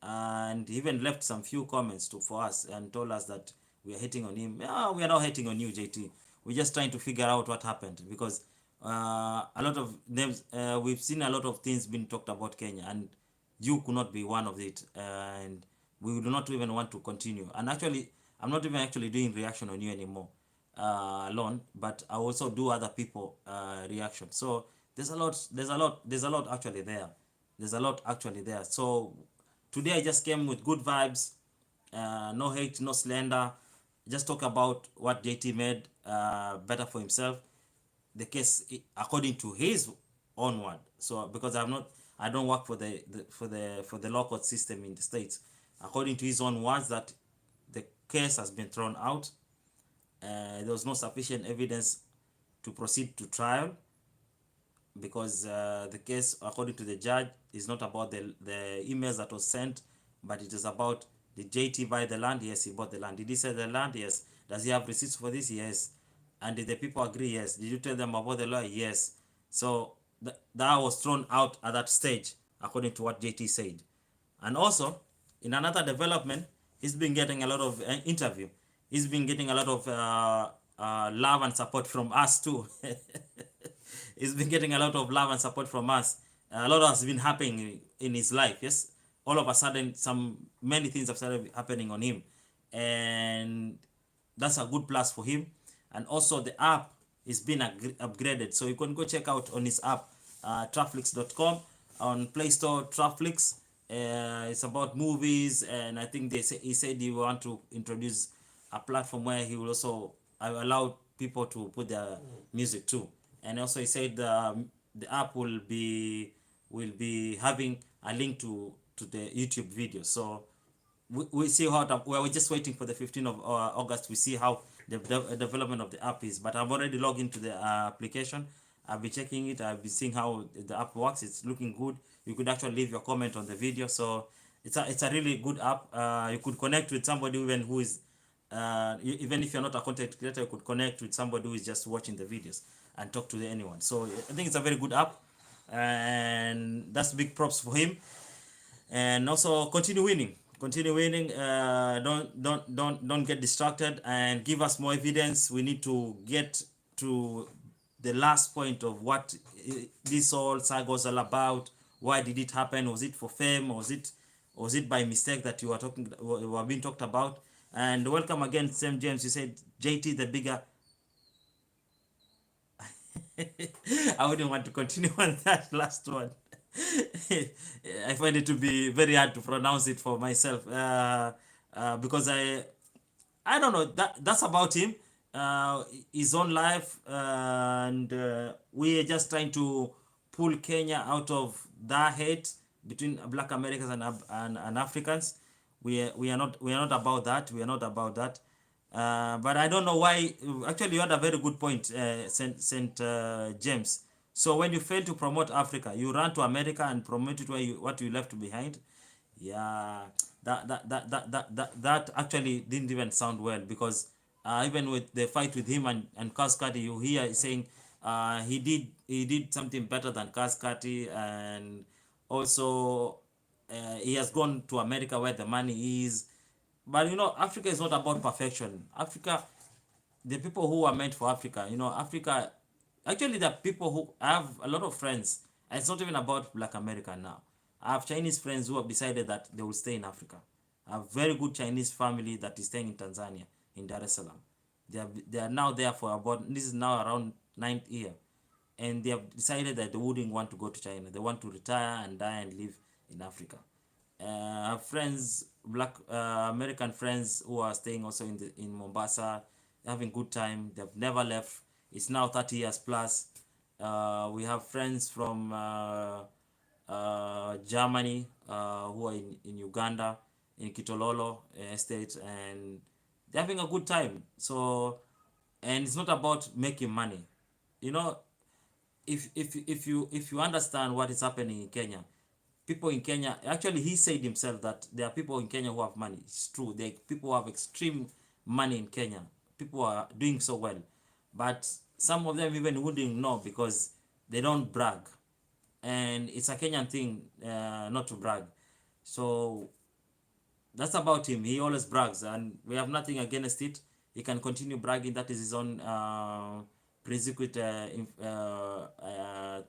and he even left some few comments for us and told us that we are hating on him. No, we are not hating on you, JT. We're just trying to figure out what happened, because a lot of them, we've seen a lot of things being talked about Kenya, and you could not be one of it, and we do not even want to continue. And actually, I'm not even actually doing reaction on you anymore alone, but I also do other people reaction. So there's a lot actually there. There's a lot actually there. So today I just came with good vibes, no hate, no slander. Just talk about what JT made better for himself. The case according to his own word. So because I don't work for the law court system in the States. According to his own words, that the case has been thrown out. There was no sufficient evidence to proceed to trial, because the case, according to the judge, is not about the emails that was sent, but it is about, did JT buy the land? Yes, he bought the land. Did he sell the land? Yes. Does he have receipts for this? Yes. And did the people agree? Yes. Did you tell them about the law? Yes. So that was thrown out at that stage, according to what JT said. And also, in another development, he's been getting a lot of interview. He's been getting a lot of love and support from us too. He's been getting a lot of love and support from us. A lot has been happening in his life. Yes, all of a sudden, many things have started happening on him, and that's a good plus for him. And also, the app is being upgraded, so you can go check out on his app, trapflix.com, on Play Store. Trapflix. It's about movies, and I think he said he want to introduce a platform where he will also allow people to put their music too. And also he said the app will be having a link to the YouTube video. So we see how we're just waiting for the 15th of August. We see how the development of the app is. But I've already logged into the application. I've been checking it. I've been seeing how the app works. It's looking good. You could actually leave your comment on the video. So it's a really good app. You could connect with somebody even who is even if you're not a content creator, you could connect with somebody who is just watching the videos and talk to anyone. So I think it's a very good app, and that's big props for him. And also continue winning. Don't get distracted, and give us more evidence. We need to get to the last point of what this whole saga was all about. Why did it happen? Was it for fame? Was it by mistake that you were being talked about? And welcome again, Sam James. You said JT the bigger. I wouldn't want to continue on that last one. I find it to be very hard to pronounce it for myself, because I don't know, that's about him, his own life, and we are just trying to pull Kenya out of that hate between Black Americans and Africans. We are not about that. We are not about that. But I don't know why. Actually, you had a very good point, Saint James. So when you fail to promote Africa, you run to America and promote it what you left behind. Yeah, that actually didn't even sound well, because even with the fight with him and Kaskati, you hear saying he did something better than Kaskati, and also he has gone to America where the money is. But Africa is not about perfection. Africa, the people who are meant for Africa, Africa, actually the people who, I have a lot of friends, and it's not even about Black America now. I have Chinese friends who have decided that they will stay in Africa. I have a very good Chinese family that is staying in Tanzania, in Dar es Salaam. They are now there for this is now around 9th year. And they have decided that they wouldn't want to go to China. They want to retire and die and live in Africa. I have friends, Black American friends, who are staying also in Mombasa, having good time. They've never left. It's now 30 years plus. We have friends from Germany who are in Uganda, in Kitololo estate, and they're having a good time. So, and it's not about making money. If you understand what is happening in Kenya, people in Kenya, actually he said himself that there are people in Kenya who have money. It's true. There are people who have extreme money in Kenya. People are doing so well. But some of them even wouldn't know, because they don't brag. And it's a Kenyan thing not to brag. So that's about him. He always brags, and we have nothing against it. He can continue bragging. That is his own prerequisite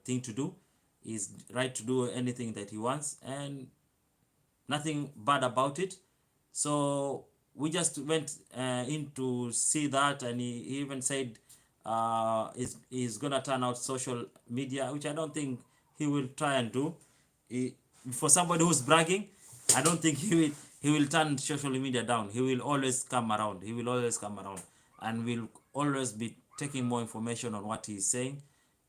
thing to do. He's right to do anything that he wants, and nothing bad about it. So we just went in to see that, and he even said he's gonna turn out social media, which I don't think he will try and do. For somebody who's bragging, I don't think he will turn social media down. He will always come around. And will always be taking more information on what he's saying.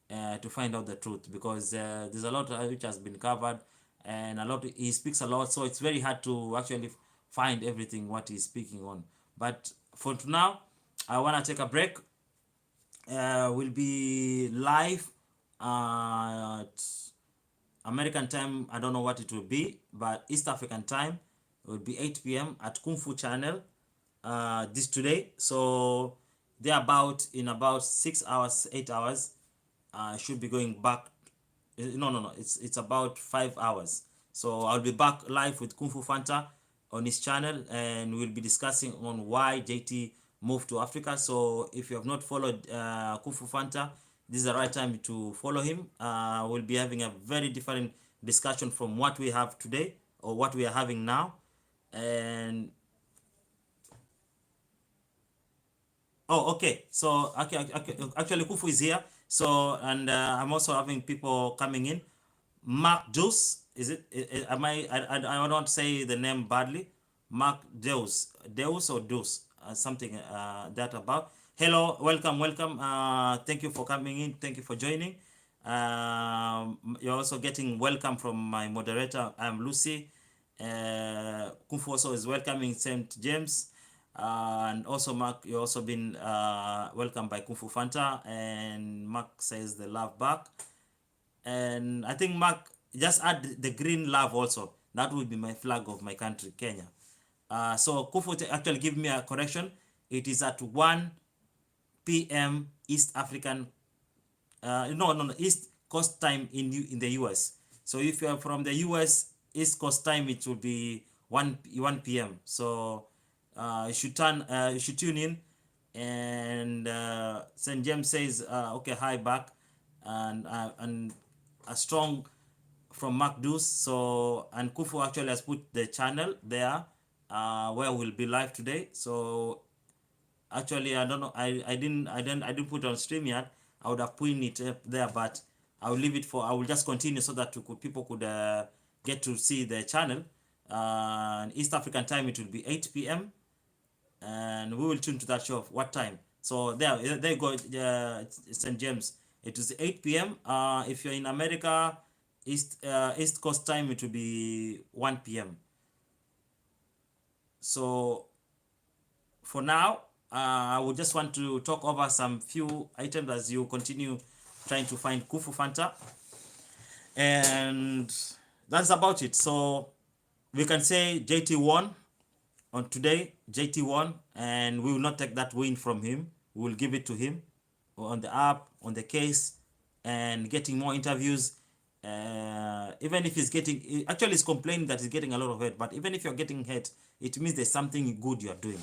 to find out the truth, because there's a lot which has been covered, and a lot he speaks a lot, so it's very hard to actually find everything what he's speaking on. But for now, I want to take a break. Will be live at American time. I don't know what it will be, but East African time it will be 8 p.m. at Kung Fu channel this today. So they're about in about 6 hours, 8 hours. I should be going back. No. It's about 5 hours. So I'll be back live with Kung Fu Fanta on his channel, and we'll be discussing on why JT moved to Africa. So if you have not followed Kung Fu Fanta, this is the right time to follow him. We'll be having a very different discussion from what we have today or what we are having now. And oh, okay. So actually, Kufu is here. So, and I'm also having people coming in. Mark Deus, is it? Am I don't want to say the name badly. Mark Deus, Deus or Deus, something that about. Hello, welcome. Thank you for coming in. Thank you for joining. You're also getting welcome from my moderator. I'm Lucy. Kufu also is welcoming St. James. And also Mark, you also been welcomed by Kung Fu Fanta, and Mark says the love back. And I think Mark just add the green love also. That will be my flag of my country, Kenya. So Kung Fu actually give me a correction. It is at 1 p.m. East African, no, East Coast time in the US. So if you are from the US East Coast time, it will be 1 p.m. So you should tune in. And St. James says, okay, hi back, and a strong from Mark Deuce. So, and Kufu actually has put the channel there where we'll be live today. So actually, I don't know, I didn't put it on stream yet. I would have put it up there, but I will leave it for, I will just continue so that people could get to see the channel. East African time it will be 8 p.m. and we will tune to that show. What time? So there you go, St. James. It is 8 p.m. If you're in America, East Coast time, it will be 1 p.m. So for now, I would just want to talk over some few items as you continue trying to find Kufu Fanta. And that's about it. So we can say JT won on today. JT won, and we will not take that win from him. We will give it to him on the app, on the case, and getting more interviews. Even if he's getting, actually he's complaining that he's getting a lot of hate, but even if you're getting hate, it means there's something good you're doing.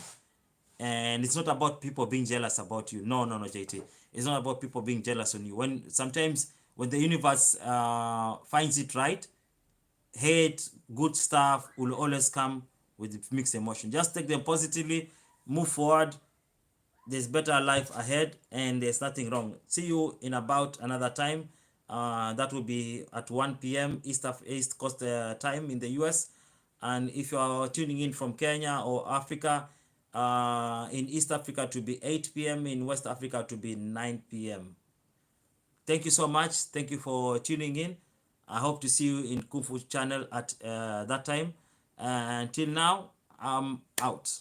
And it's not about people being jealous about you. No, JT. It's not about people being jealous on you. When sometimes when the universe finds it right, hate, good stuff will always come with mixed emotion. Just take them positively, move forward. There's better life ahead, and there's nothing wrong. See you in about another time. That will be at 1 p.m. East Coast time in the US. And if you are tuning in from Kenya or Africa, in East Africa to be 8 p.m. in West Africa to be 9 p.m. Thank you so much. Thank you for tuning in. I hope to see you in Kung Fu channel at that time. Until now, I'm out.